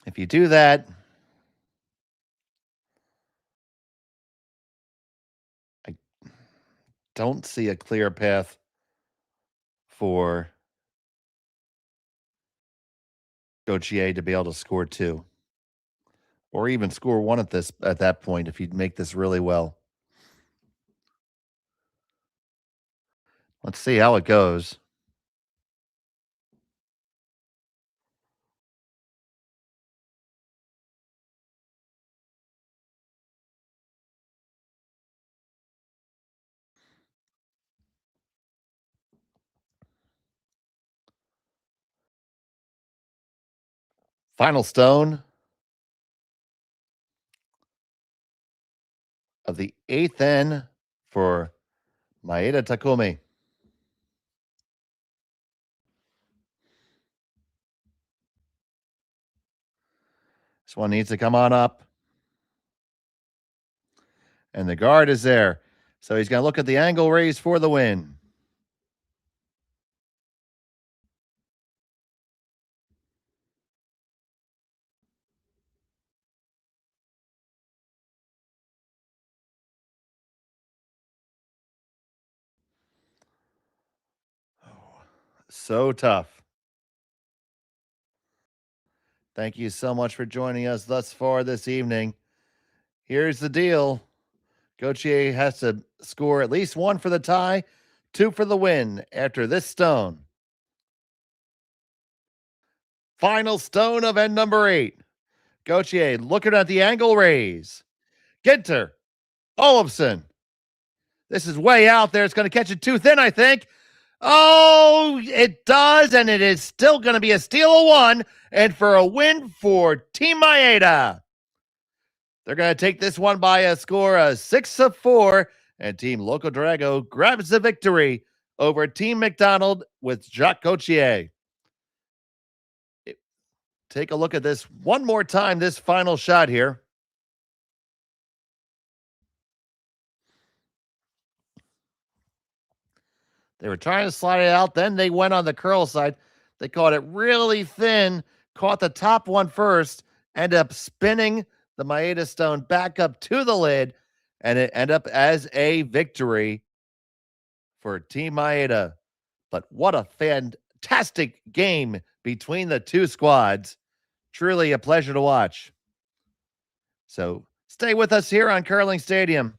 If you do that, I don't see a clear path for Gauthier to be able to score 2. Or even score 1 at that point if you make this really well. Let's see how it goes. Final stone of the 8th N for Maeda Takumi. This one needs to come on up. And the guard is there. So he's going to look at the angle raise for the win. So tough. Thank you so much for joining us thus far this evening. Here's the deal. Gauthier has to score at least 1 for the tie, 2 for the win after this stone. Final stone of end number 8. Gauthier looking at the angle raise. Ginter. Olofsson. This is way out there. It's going to catch it too thin, I think. Oh, it does, and it is still going to be a steal of 1, and for a win for Team Maeda. They're going to take this one by a score of 6-4, and Team Loco Drago grabs the victory over Team McDonald with Jacques Gauthier. Take a look at this one more time, this final shot here. They were trying to slide it out. Then they went on the curl side. They caught it really thin, caught the top one first, ended up spinning the Maeda stone back up to the lid, and it end up as a victory for Team Maeda. But what a fantastic game between the two squads. Truly a pleasure to watch. So stay with us here on Curling Stadium.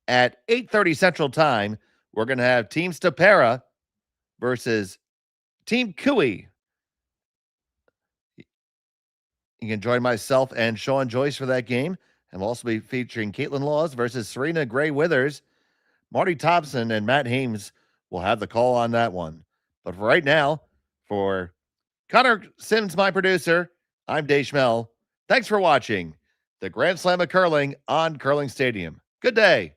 At 8:30 Central Time, we're going to have Team Stapera versus Team Cooey. You can join myself and Sean Joyce for that game. And we'll also be featuring Caitlin Laws versus Serena Gray Withers. Marty Thompson and Matt Hames will have the call on that one. But for right now, for Connor Sims, my producer, I'm Dave Schmel. Thanks for watching the Grand Slam of Curling on Curling Stadium. Good day.